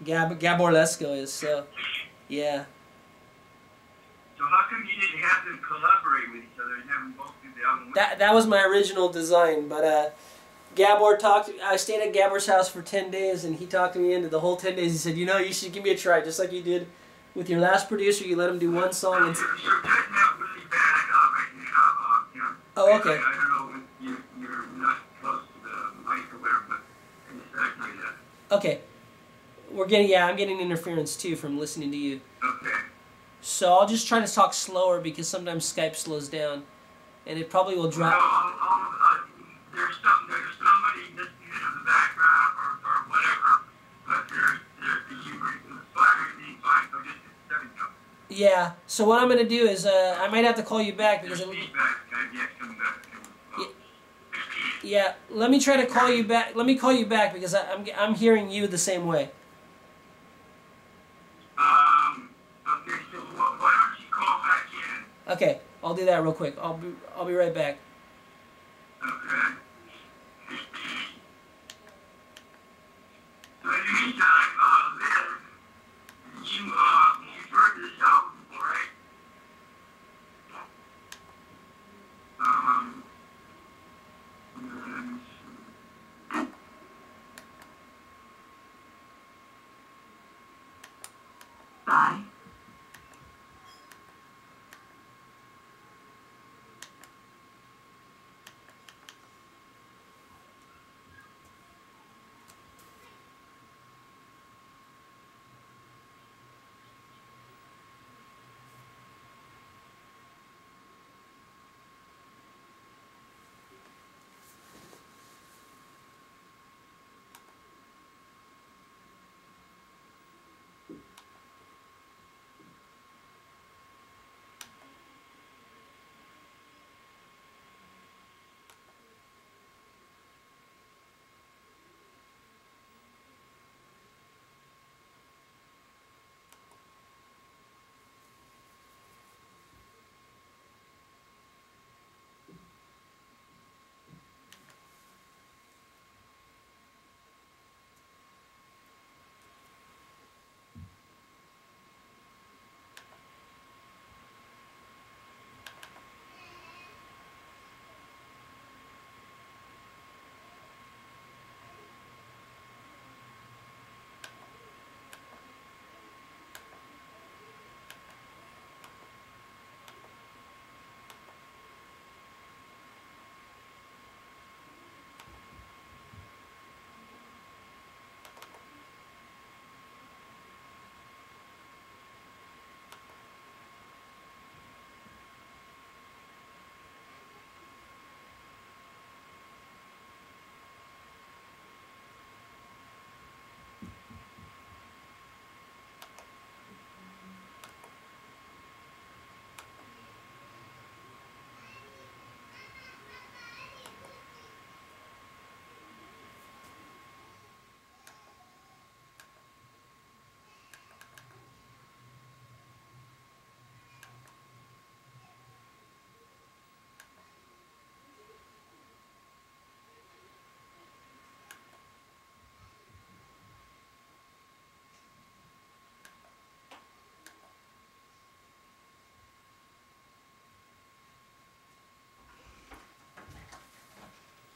Gabor Lesko is, so yeah. So how come you didn't have them collaborate with each other and have them both do the album? That was my original design, but Gabor I stayed at Gabor's house for 10 days, and he talked me into the whole 10 days. He said, you know, you should give me a try, just like you did with your last producer. You let him do one song. And You're cutting out really bad right now. You know, oh, okay. I don't know if you're not close to the mic or whatever, but I just like that. Okay. I'm getting interference too from listening to you. Okay. So I'll just try to talk slower because sometimes Skype slows down, and it probably will drop. There's somebody listening in the background or whatever, but you fine, so just there we go. Yeah. So what I'm gonna do is I might have to call you back because feedback. Yeah, let me try to call you back. Let me call you back because I'm hearing you the same way. Okay, so why don't you call back in? Okay, I'll do that real quick. I'll be right back. Okay. So in the meantime, Liv, you've heard this album before, right? Um, Bye.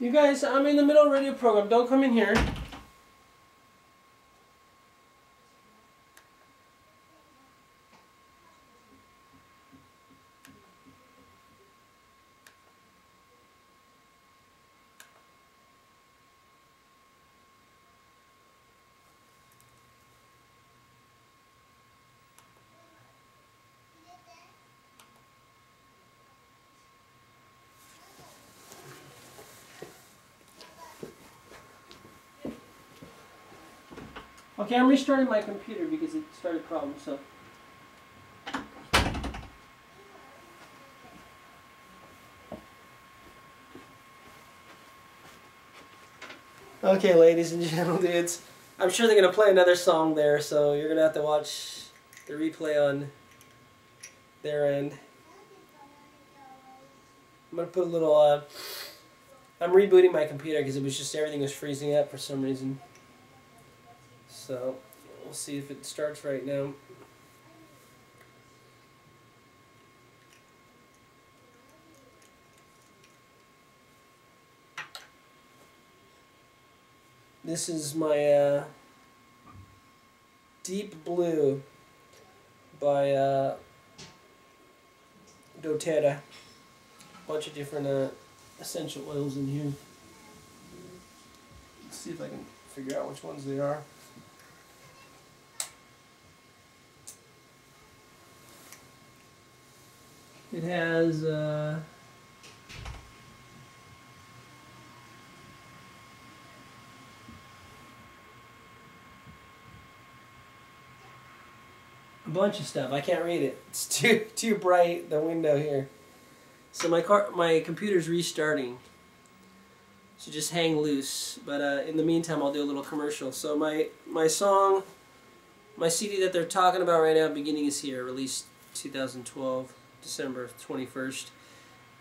You guys, I'm in the middle of a radio program. Don't come in here. Okay, I'm restarting my computer because it started problems, so. Okay, ladies and gentlemen, dudes. I'm sure they're going to play another song there, so you're going to have to watch the replay on their end. I'm going to put a little, I'm rebooting my computer because it was just, everything was freezing up for some reason. So, we'll see if it starts right now. This is my Deep Blue by doTERRA. A bunch of different essential oils in here. Let's see if I can figure out which ones they are. It has a bunch of stuff. I can't read it. It's too bright, the window here. So my computer's restarting. So just hang loose. But in the meantime, I'll do a little commercial. So my song, my CD that they're talking about right now, Beginning Is Here, released 2012, December 21st,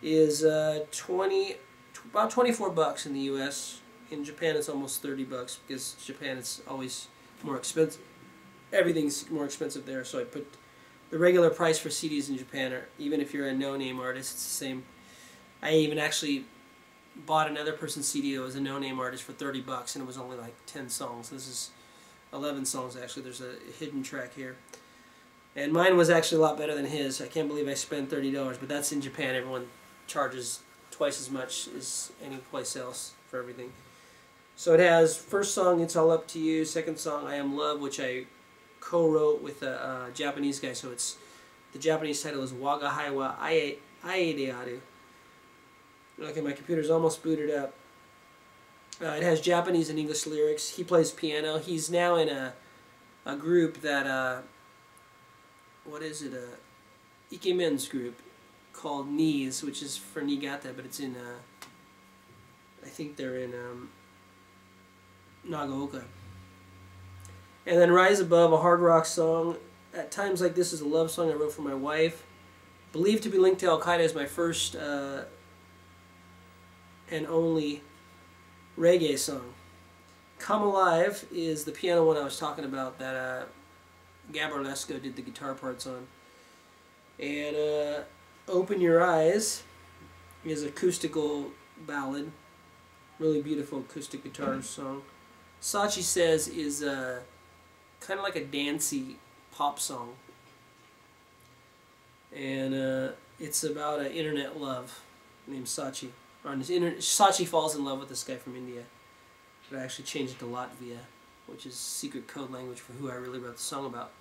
is about $24 in the U.S. In Japan, it's almost $30 because Japan it's always more expensive. Everything's more expensive there. So I put the regular price for CDs in Japan, or even if you're a no-name artist, it's the same. I even actually bought another person's CD that was a no-name artist for $30, and it was only like 10 songs. This is 11 songs actually. There's a hidden track here. And mine was actually a lot better than his. I can't believe I spent $30, but that's in Japan. Everyone charges twice as much as any place else for everything. So it has, first song, It's All Up to You. Second song, I Am Love, which I co-wrote with a Japanese guy. So it's, the Japanese title is Waga Haiwa Aedearu. Okay, my computer's almost booted up. It has Japanese and English lyrics. He plays piano. He's now in a group that, what is it, Ikemen's group called Knees, which is for Niigata, but it's in, I think they're in Nagaoka. And then Rise Above, a hard rock song. At times like this is a love song I wrote for my wife. Believed to be linked to Al-Qaeda is my first and only reggae song. Come Alive is the piano one I was talking about that Gabor Lesko did the guitar parts on. And Open Your Eyes is an acoustical ballad. Really beautiful acoustic guitar song. Sachi Says is kind of like a dancey pop song. And it's about an internet love named Sachi. Sachi falls in love with this guy from India. But I actually changed it to Latvia, which is secret code language for who I really wrote the song about.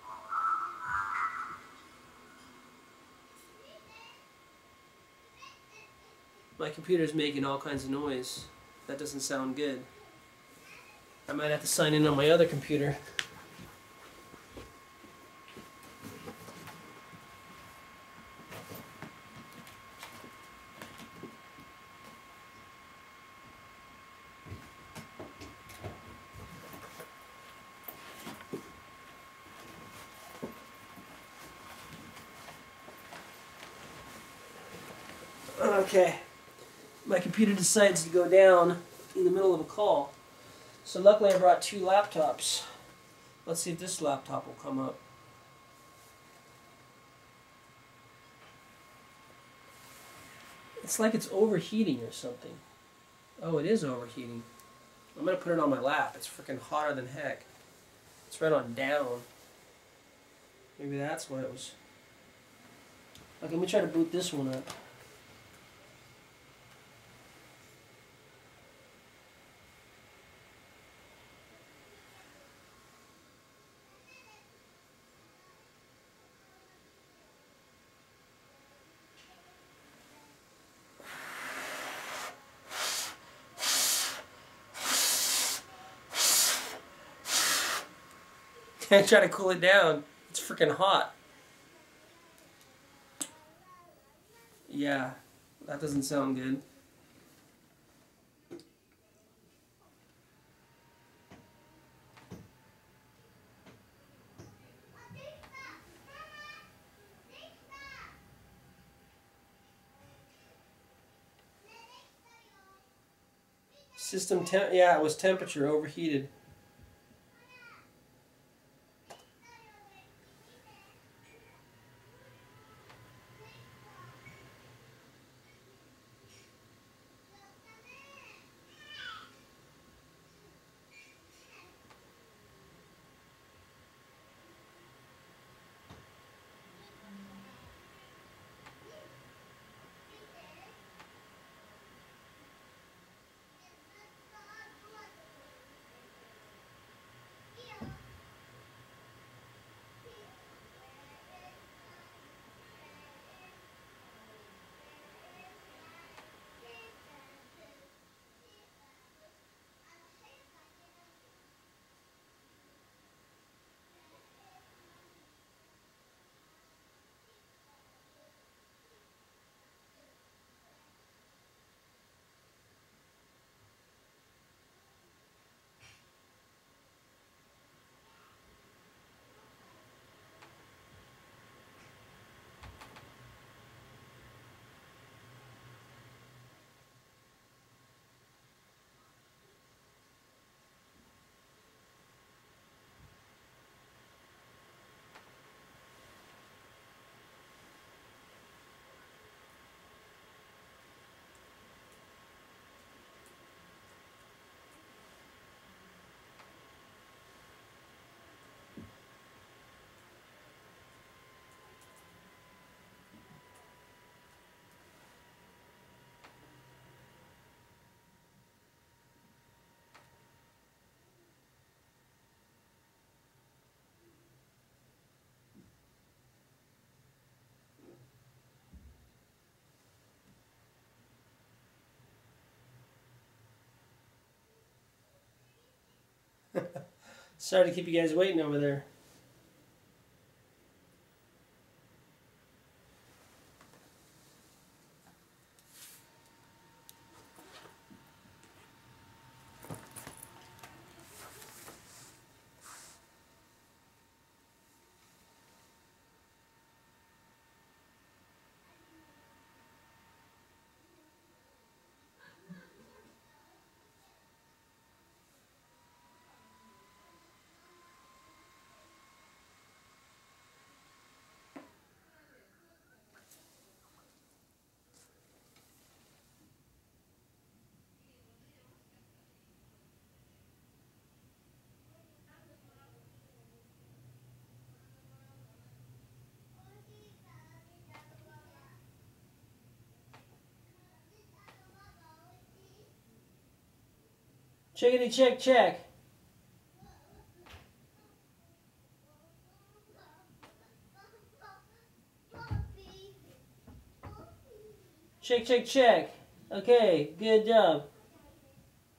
My computer's making all kinds of noise. That doesn't sound good. I might have to sign in on my other computer. Okay, my computer decides to go down in the middle of a call. So luckily I brought two laptops. Let's see if this laptop will come up. It's like it's overheating or something. Oh, it is overheating. I'm going to put it on my lap. It's freaking hotter than heck. It's right on down. Maybe that's why it was. Okay, let me try to boot this one up. I try to cool it down. It's freaking hot. Yeah, that doesn't sound good. System temp, yeah, it was temperature overheated. Sorry to keep you guys waiting over there. Chickity check check. Check check check. Okay, good job.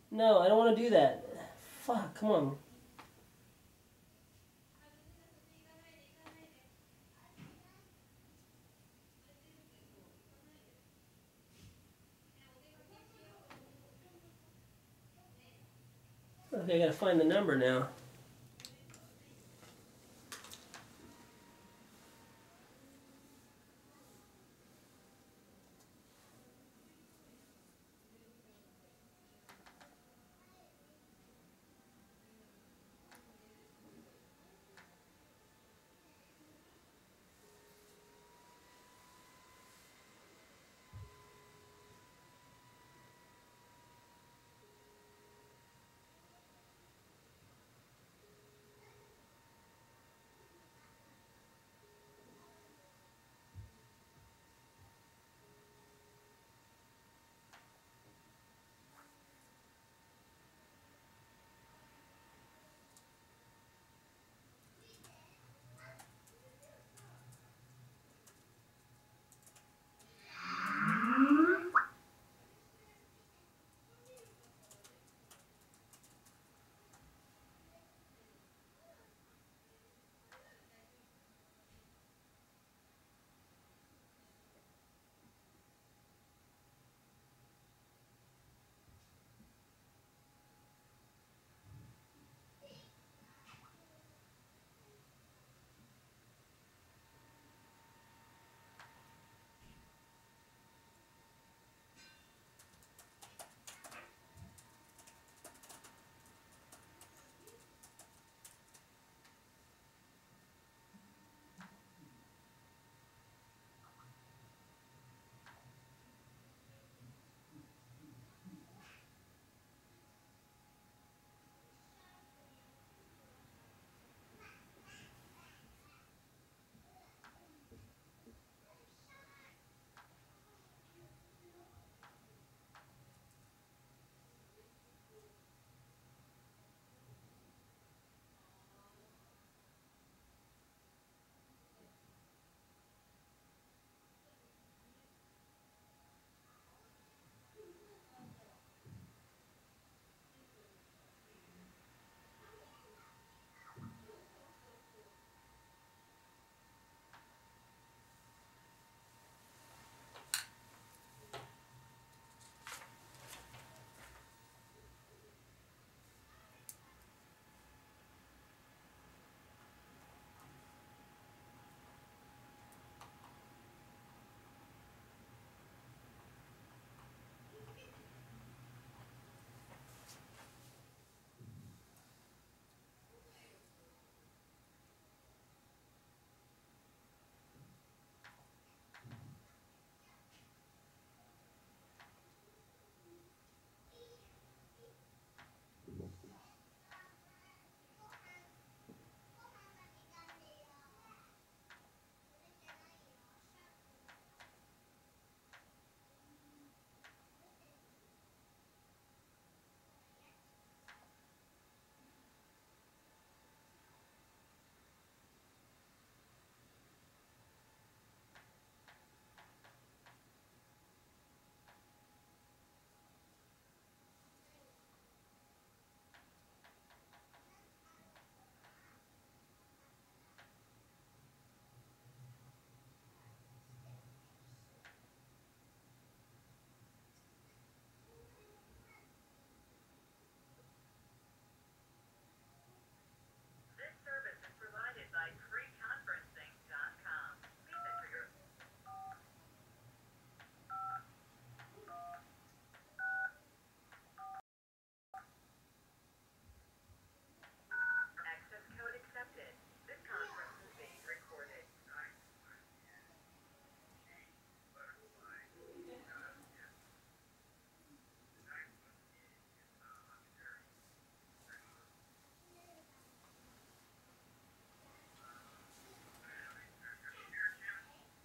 No, I don't want to do that. Fuck, come on. Okay, I gotta find the number now.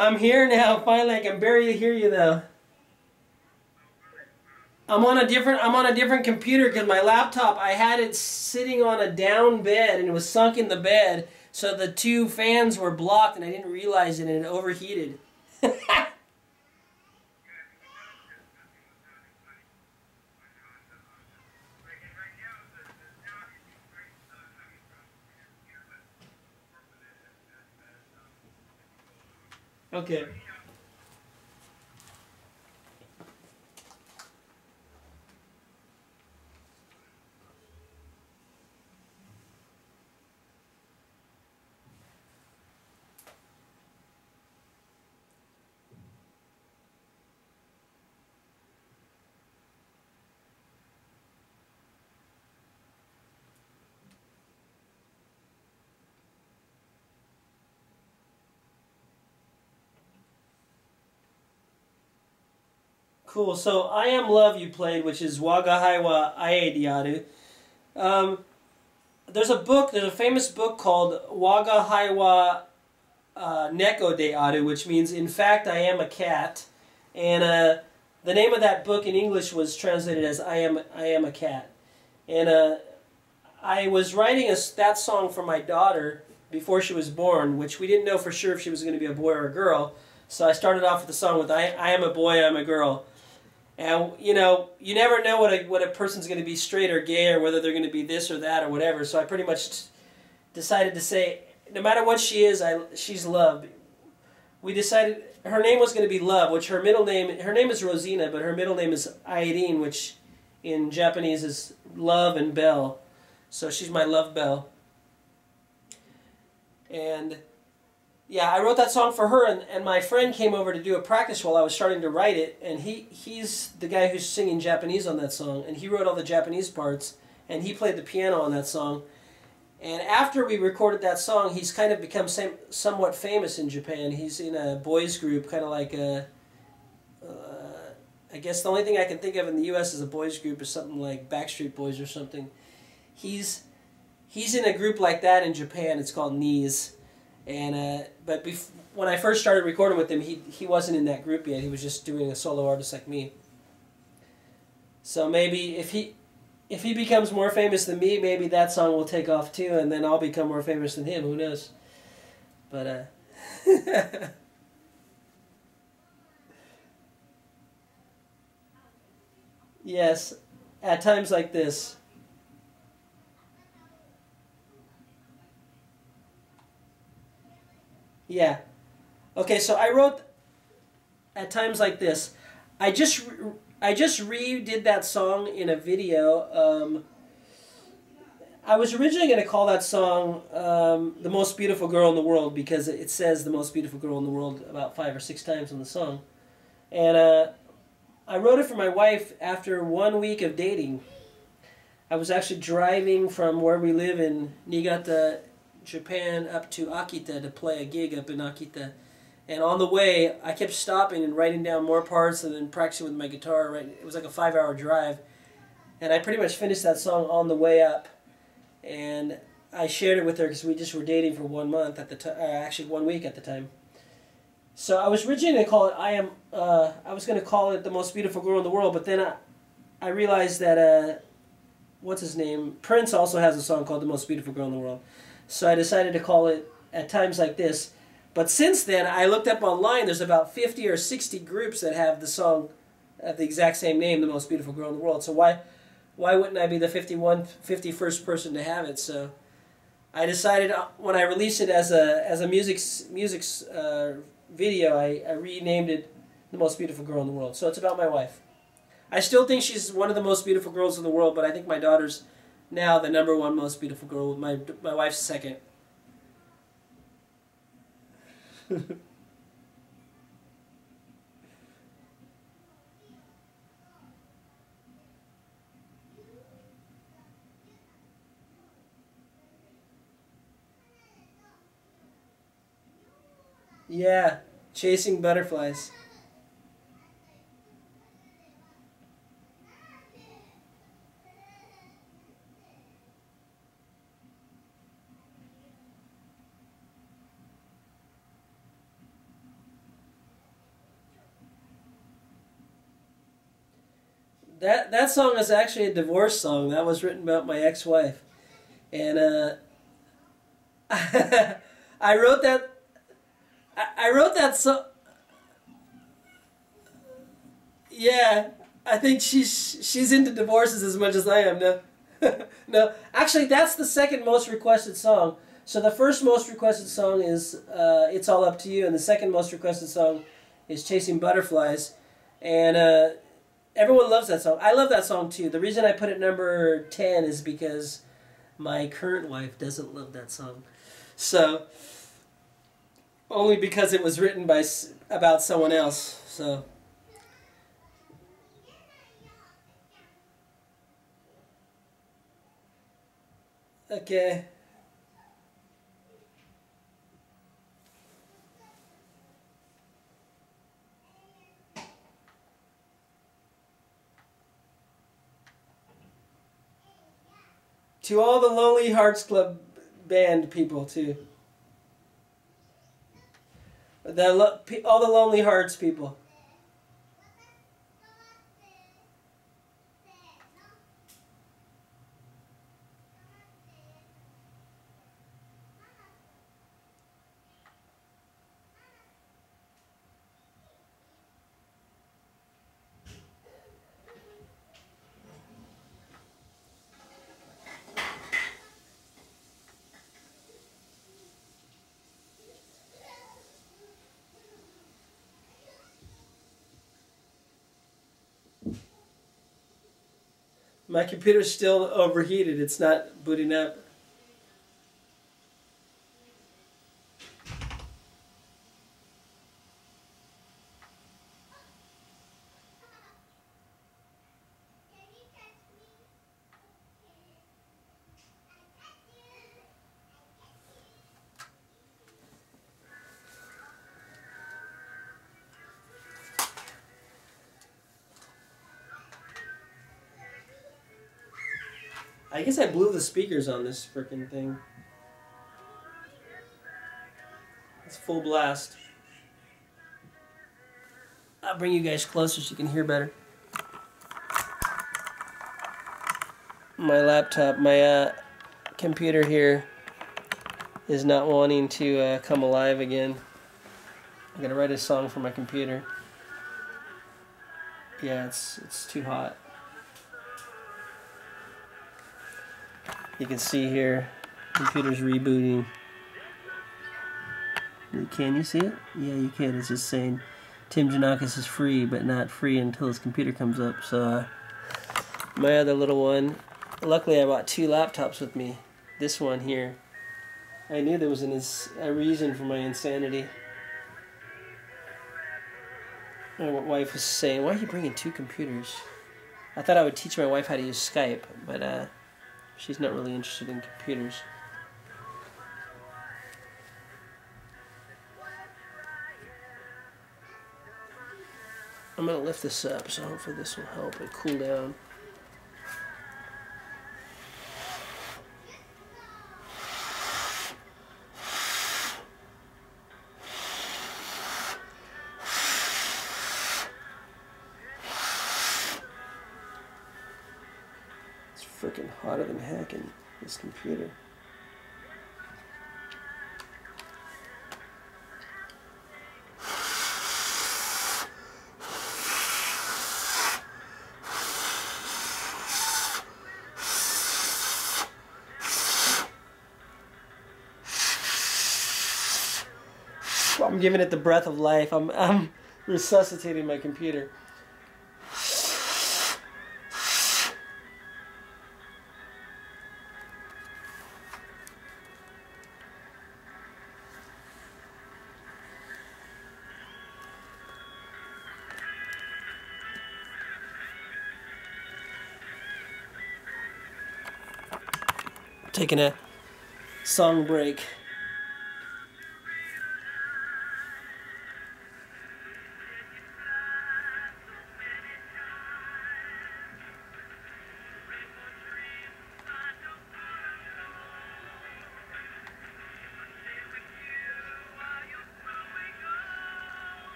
I'm here now. Finally, I can barely hear you though. I'm on a different computer because my laptop, I had it sitting on a down bed and it was sunk in the bed, so the two fans were blocked and I didn't realize it and it overheated. Okay. Cool. So I Am Love you played, which is Waga Haiwa Ae Diaru. There's a famous book called Waga Haiwa Neko de Aru, which means, in fact, I am a cat. And the name of that book in English was translated as I am a cat. And I was writing that song for my daughter before she was born, which we didn't know for sure if she was going to be a boy or a girl. So I started off with the song with I am a boy, I'm a girl. And, you know, you never know what a person's going to be, straight or gay, or whether they're going to be this or that or whatever. So I pretty much decided to say, no matter what she is, she's Love. We decided her name was going to be Love, which her name is Rosina, but her middle name is Irene, which in Japanese is Love and Bell. So she's my Love Bell. And yeah, I wrote that song for her, and my friend came over to do a practice while I was starting to write it, and he's the guy who's singing Japanese on that song, and he wrote all the Japanese parts, and he played the piano on that song. And after we recorded that song, he's kind of become somewhat famous in Japan. He's in a boys group, kind of like I guess the only thing I can think of in the U.S. as a boys group is something like Backstreet Boys or something. He's in a group like that in Japan. It's called Knees. And but when I first started recording with him, he wasn't in that group yet. He was just doing a solo artist like me. So maybe if he becomes more famous than me, maybe that song will take off too, and then I'll become more famous than him. Who knows? But yes, at times like this. Yeah. Okay, so I wrote At Times Like This. I just redid that song in a video. I was originally going to call that song The Most Beautiful Girl in the World, because it says The Most Beautiful Girl in the World about 5 or 6 times in the song. And I wrote it for my wife after 1 week of dating. I was actually driving from where we live in Niigata, Japan, up to Akita to play a gig up in Akita. And on the way, I kept stopping and writing down more parts and then practicing with my guitar. Right? It was like a 5-hour drive. And I pretty much finished that song on the way up. And I shared it with her because we just were dating for 1 month at the time, actually 1 week at the time. So I was originally going to call it I was going to call it The Most Beautiful Girl in the World, but then I realized that what's his name? Prince also has a song called The Most Beautiful Girl in the World. So I decided to call it At Times Like This. But since then, I looked up online, there's about 50 or 60 groups that have the song at the exact same name, The Most Beautiful Girl in the World. So why wouldn't I be the 51st person to have it? So I decided when I released it as a music video, I renamed it The Most Beautiful Girl in the World. So it's about my wife. I still think she's one of the most beautiful girls in the world, but I think my daughter's now the #1 most beautiful girl. My wife's second. Yeah, chasing butterflies. That song is actually a divorce song. That was written about my ex-wife. And I wrote that song. Yeah, I think she's into divorces as much as I am. No, no. Actually, that's the second most requested song. So the first most requested song is "It's All Up to You," and the second most requested song is "Chasing Butterflies," and everyone loves that song. I love that song too. The reason I put it number 10 is because my current wife doesn't love that song. So only because it was written about someone else. So. Okay. To all the Lonely Hearts Club band people too. All the Lonely Hearts people. My computer's still overheated. It's not booting up. I guess I blew the speakers on this frickin' thing. It's full blast. I'll bring you guys closer so you can hear better. My laptop, my computer here is not wanting to come alive again. I'm gonna write a song for my computer. Yeah, it's too hot. You can see here, computer's rebooting. Can you see it? Yeah, you can. It's just saying Tim Janakos is free, but not free until his computer comes up. So my other little one, luckily I bought 2 laptops with me. This one here, I knew there was a reason for my insanity. My wife was saying, why are you bringing 2 computers? I thought I would teach my wife how to use Skype, but she's not really interested in computers. I'm going to lift this up, so hopefully this will help it cool down. It's freaking hotter than heck in this computer. I'm giving it the breath of life. I'm resuscitating my computer. Taking a song break.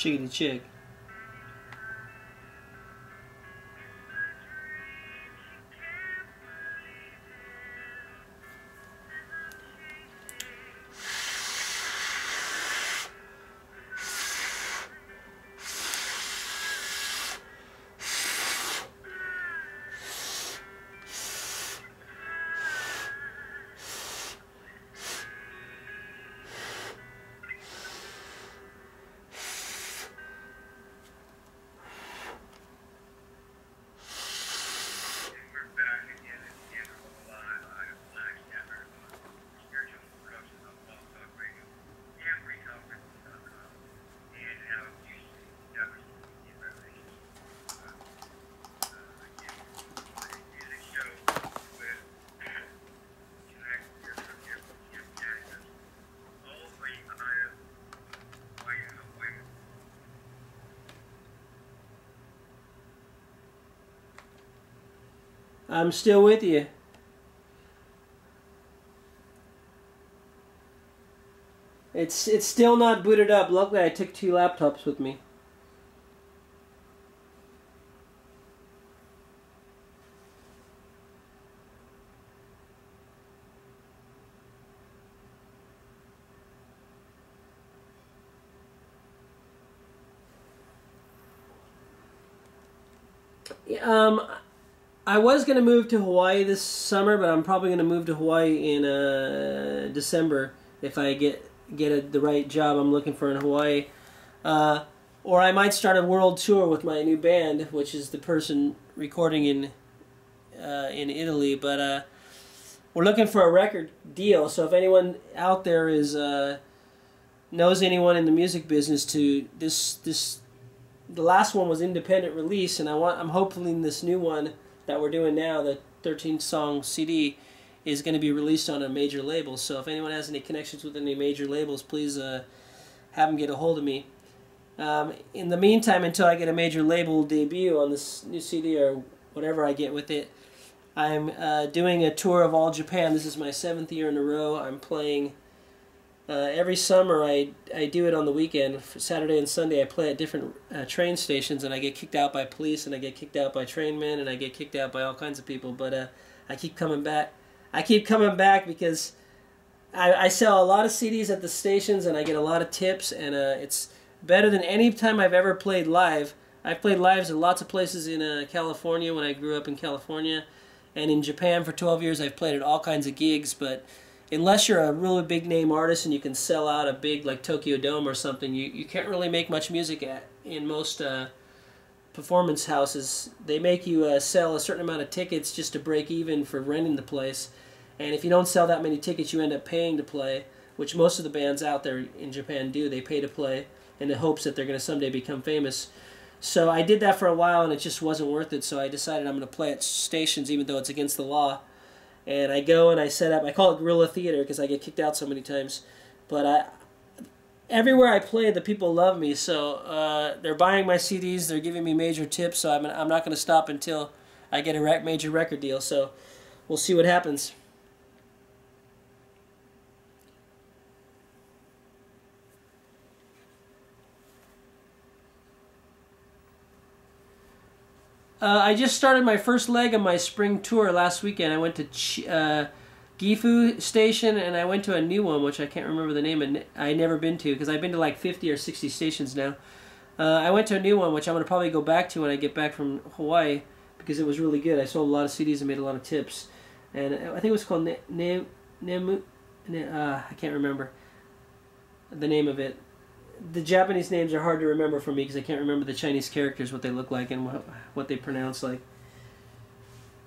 Chickity chick. I'm still with you. It's still not booted up. Luckily, I took 2 laptops with me. I was going to move to Hawaii this summer, but I'm probably going to move to Hawaii in December if I get the right job I'm looking for in Hawaii. Or I might start a world tour with my new band, which is the person recording in Italy. But we're looking for a record deal, so if anyone out there is knows anyone in the music business, to the last one was independent release, and I'm hoping this new one that we're doing now, the 13-song CD, is going to be released on a major label. So if anyone has any connections with any major labels, please have them get a hold of me. In the meantime, until I get a major label debut on this new CD or whatever I get with it, I'm doing a tour of all Japan. This is my 7th year in a row. I'm playing every summer. I do it on the weekend. For Saturday and Sunday I play at different train stations, and I get kicked out by police, and I get kicked out by trainmen, and I get kicked out by all kinds of people. But I keep coming back. I keep coming back because I sell a lot of CDs at the stations, and I get a lot of tips, and it's better than any time I've ever played live. I've played lives in lots of places in California when I grew up in California, and in Japan for 12 years I've played at all kinds of gigs. But unless you're a really big name artist and you can sell out a big like Tokyo Dome or something, you can't really make much music in most performance houses. They make you sell a certain amount of tickets just to break even for renting the place. And if you don't sell that many tickets, you end up paying to play, which most of the bands out there in Japan do. They pay to play in the hopes that they're going to someday become famous. So I did that for a while, and it just wasn't worth it, so I decided I'm going to play at stations even though it's against the law. And I go and I set up, I call it guerrilla theater because I get kicked out so many times. But everywhere I play, the people love me, so they're buying my CDs, they're giving me major tips, so I'm not going to stop until I get a major record deal. So we'll see what happens. I just started my first leg of my spring tour last weekend. I went to Gifu Station, and I went to a new one, which I can't remember the name, and I've never been to, because I've been to like 50 or 60 stations now. I went to a new one, which I'm going to probably go back to when I get back from Hawaii, because it was really good. I sold a lot of CDs and made a lot of tips. And I think it was called Nemu. I can't remember the name of it. The Japanese names are hard to remember for me because I can't remember the Chinese characters, what they look like and what they pronounce like.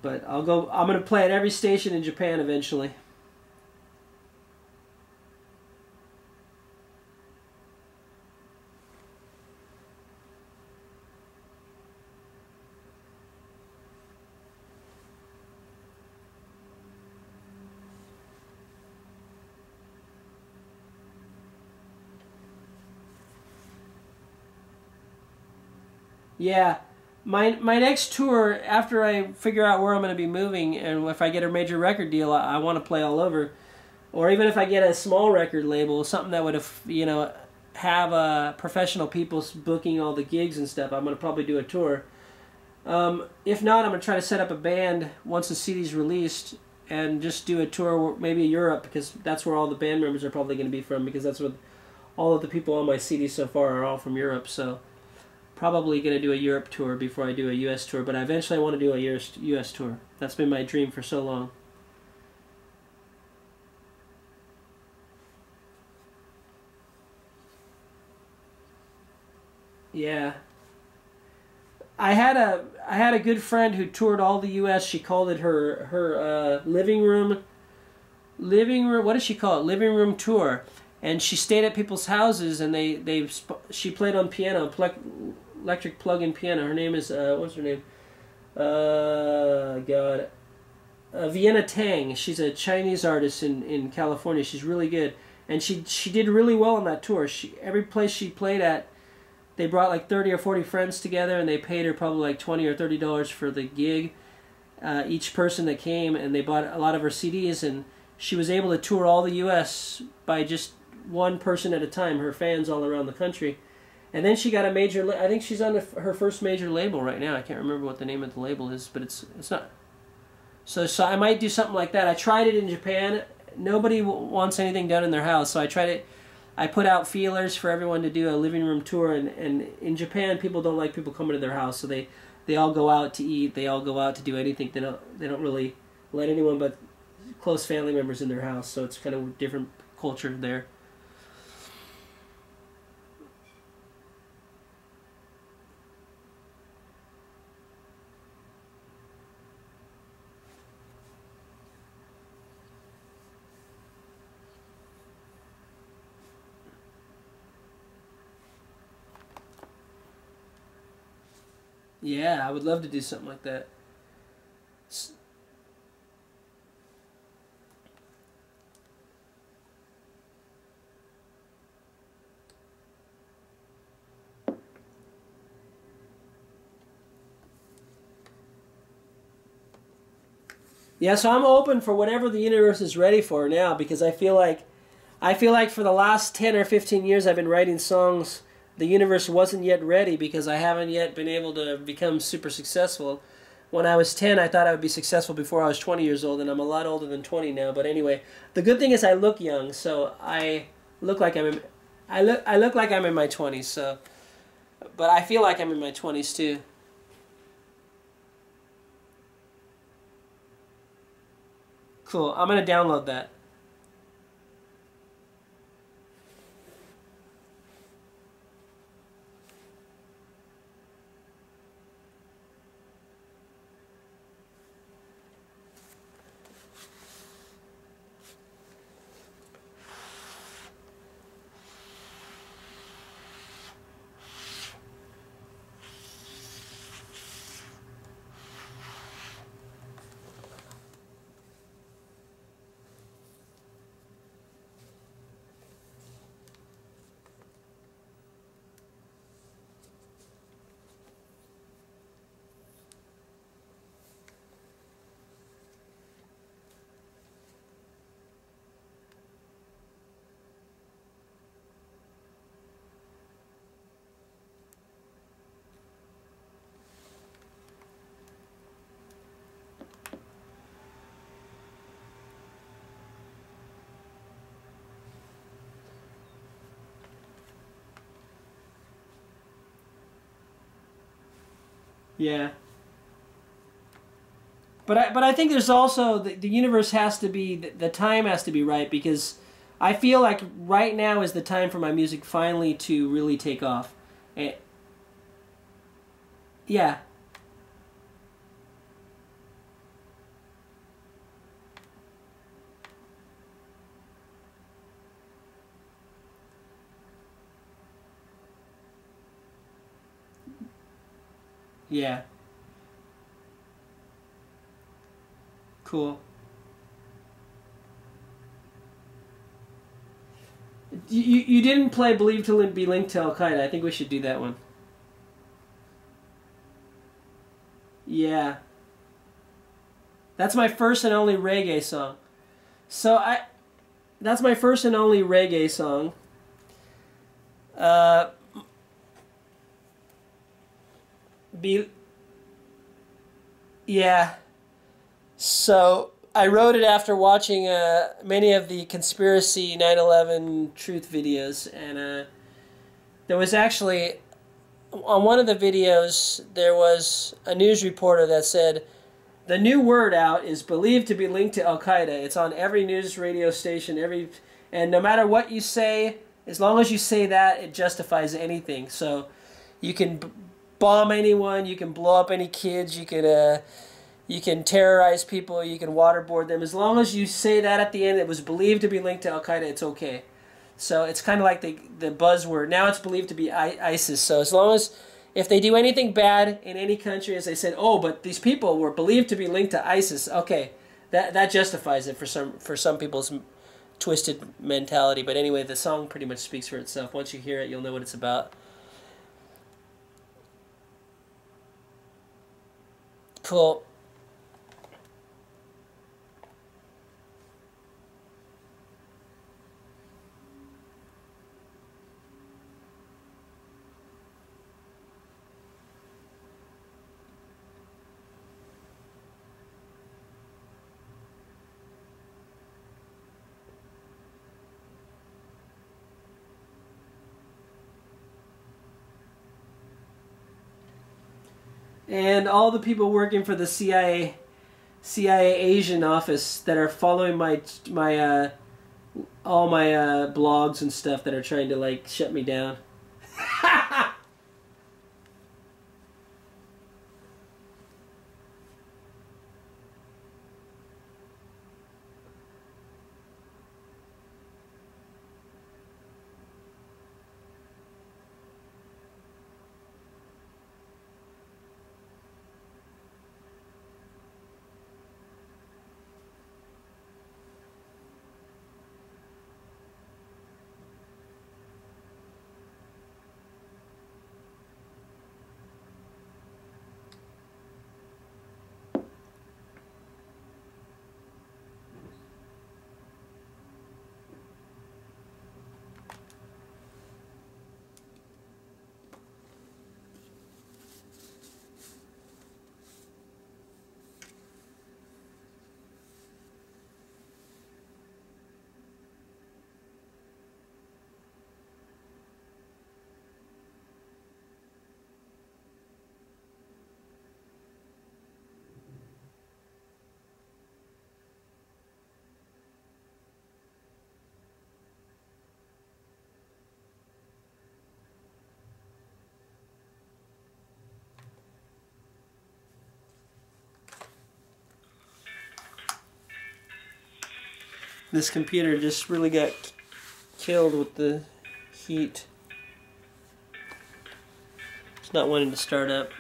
But I'm going to play at every station in Japan eventually. Yeah, my next tour, after I figure out where I'm going to be moving, and if I get a major record deal, I want to play all over. Or even if I get a small record label, something that would have, have professional people booking all the gigs and stuff, I'm going to probably do a tour. If not, I'm going to try to set up a band once the CD's released and just do a tour, maybe Europe, because that's where all the band members are probably going to be from, because that's what all of the people on my CD so far are all from Europe. So probably going to do a Europe tour before I do a US tour, but eventually I want to do a US tour. That's been my dream for so long. Yeah. I had a good friend who toured all the U.S. She called it her living room. What does she call it? Living room tour. And she stayed at people's houses, and she played on piano, electric plug-in piano. Her name is what's her name? Vienna Tang. She's a Chinese artist in California. She's really good, and she did really well on that tour. Every place she played at, they brought like 30 or 40 friends together, and they paid her probably like $20 or $30 for the gig, each person that came, and they bought a lot of her CDs, and she was able to tour all the U.S. by just one person at a time, her fans all around the country. And then she got a major, I think she's on her first major label right now. I can't remember what the name of the label is, but it's not. So I might do something like that. I tried it in Japan. Nobody wants anything done in their house, so I put out feelers for everyone to do a living room tour, and in Japan, people don't like people coming to their house, so they all go out to eat, they all go out to do anything. They don't really let anyone but close family members in their house, so it's kind of a different culture there. Yeah, I would love to do something like that. Yeah, so I'm open for whatever the universe is ready for now, because I feel like for the last 10 or 15 years I've been writing songs. The universe wasn't yet ready because I haven't yet been able to become super successful. When I was 10, I thought I would be successful before I was 20 years old, and I'm a lot older than 20 now. But anyway, the good thing is I look young, so I look like I'm in my 20s. So, but I feel like I'm in my 20s too. Cool. I'm gonna download that. Yeah. But I think there's also the universe has to be, the time has to be right, because I feel like right now is the time for my music finally to really take off. Yeah. Yeah. Cool. You didn't play Believe to Be Linked to Al Qaeda. I think we should do that one. Yeah. That's my first and only reggae song. That's my first and only reggae song. Uh, yeah. So I wrote it after watching many of the conspiracy 9/11 truth videos, and there was actually on one of the videos there was a news reporter that said the new word out is believed to be linked to Al Qaeda. It's on every news radio station, and no matter what you say, as long as you say that, it justifies anything. So you can bomb anyone, you can blow up any kids, you can terrorize people, you can waterboard them. As long as you say that at the end, it was believed to be linked to Al Qaeda, it's okay. So it's kind of like the buzzword. Now it's believed to be ISIS. So as long as if they do anything bad in any country, as they said, oh, but these people were believed to be linked to ISIS. Okay, that justifies it for some people's twisted mentality. But anyway, the song pretty much speaks for itself. Once you hear it, you'll know what it's about. Cool. And all the people working for the CIA Asian office that are following all my blogs and stuff that are trying to like shut me down. This computer just really got killed with the heat. It's not wanting to start up.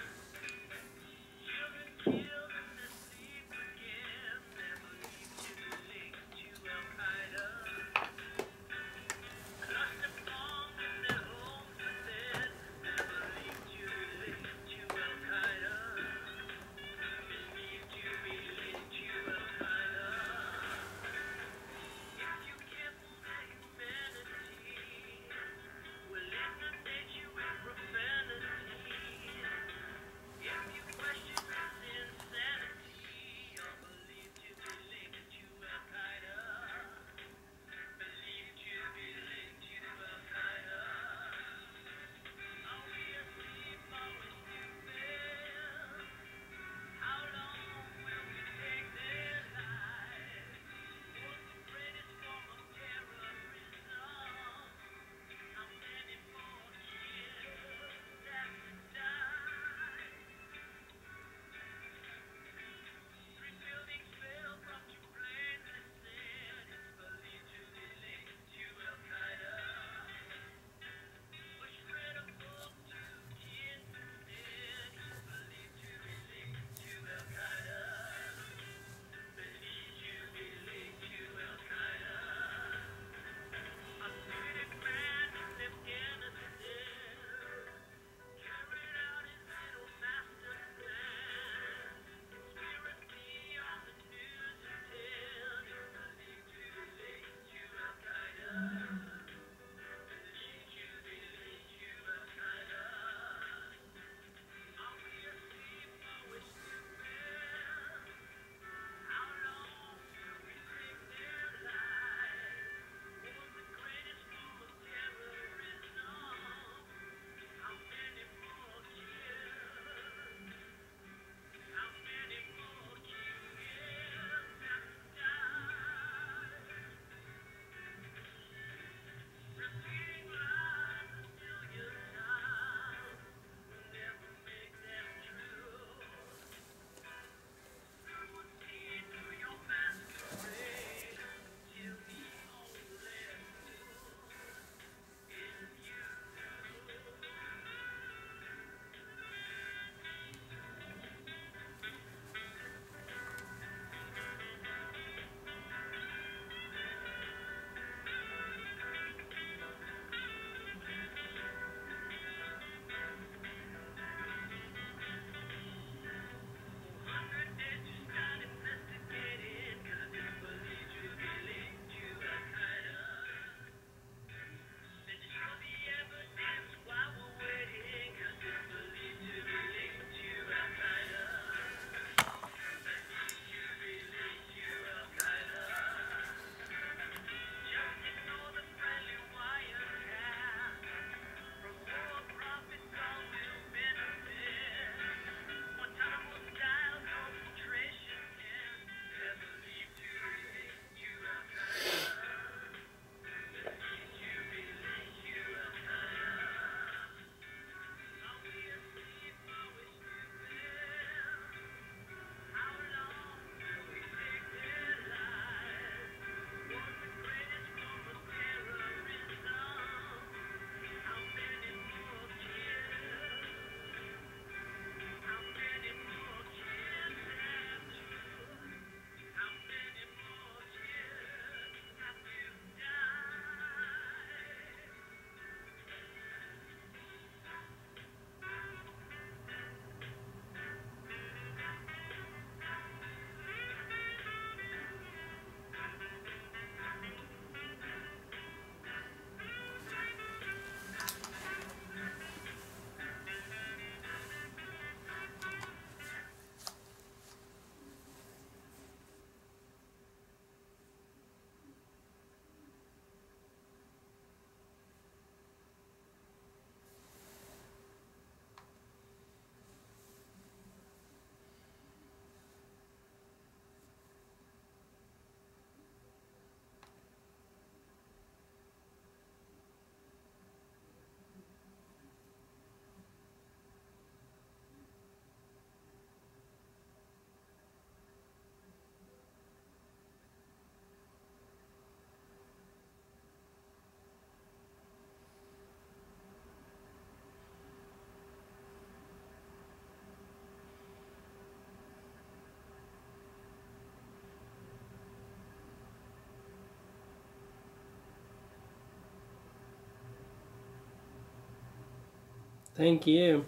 Thank you.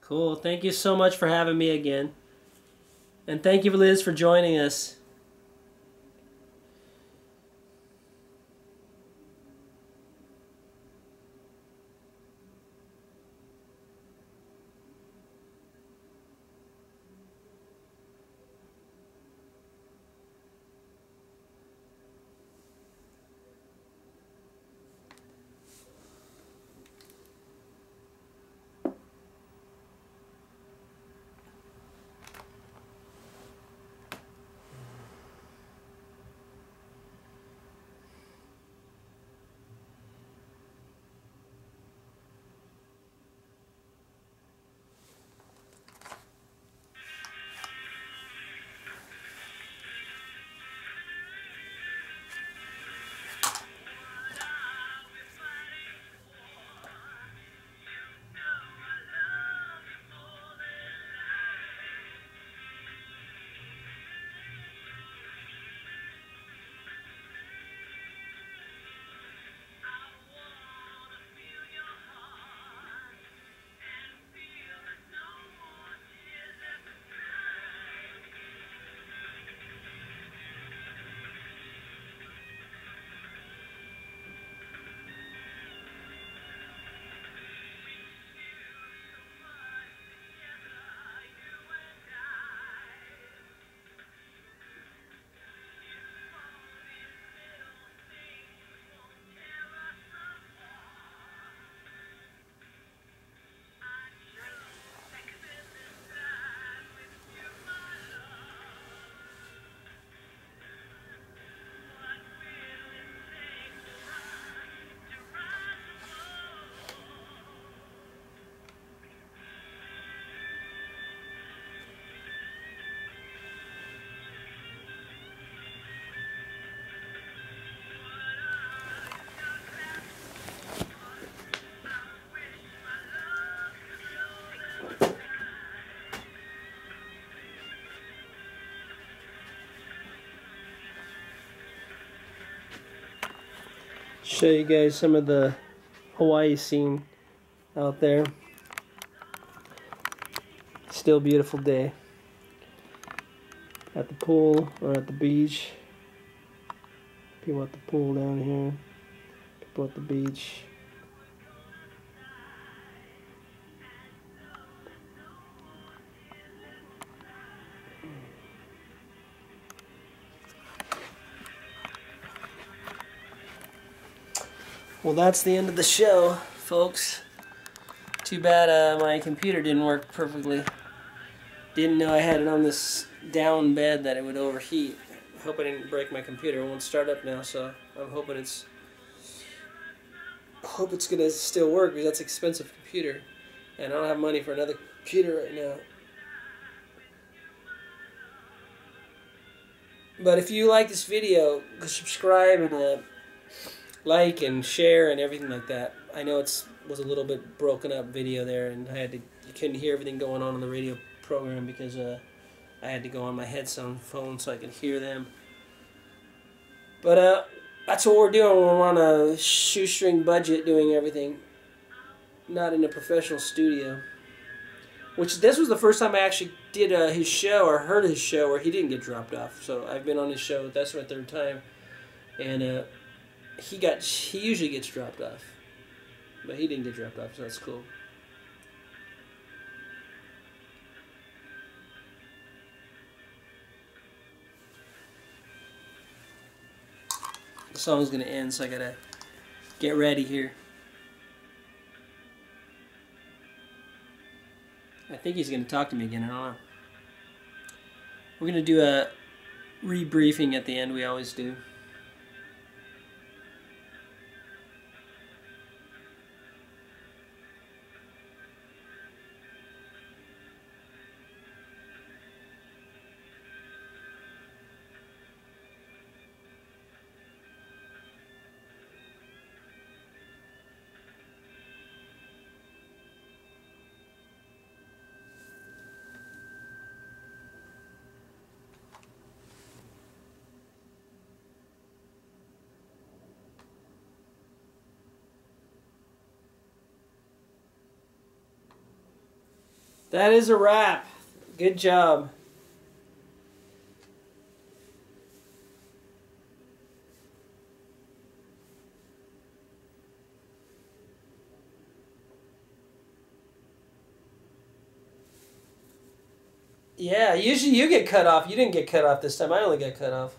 Cool. Thank you so much for having me again. And thank you, Liz, for joining us. Show you guys some of the Hawaii scene out there. Still beautiful day. At the pool or at the beach. People at the pool down here. People at the beach. Well, that's the end of the show, folks. Too bad my computer didn't work perfectly. Didn't know I had it on this down bed that it would overheat. Hope I didn't break my computer. It won't start up now, so I'm hoping hope it's gonna still work because that's an expensive computer, and I don't have money for another computer right now. But if you like this video, subscribe and like and share and everything like that. I know it was a little bit broken up video there, and you couldn't hear everything going on the radio program because I had to go on my headphone phone so I could hear them. But that's what we're doing. We're on a shoestring budget doing everything. Not in a professional studio. Which this was the first time I actually did his show or heard his show where he didn't get dropped off. So I've been on his show. That's my third time, and he usually gets dropped off, but he didn't get dropped off, so that's cool. The song's gonna end, so I gotta get ready here. I think he's gonna talk to me again. I don't know. We're gonna do a rebriefing at the end. We always do. That is a wrap. Good job. Yeah, usually you get cut off. You didn't get cut off this time. I only got cut off.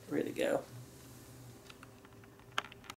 Ready to go.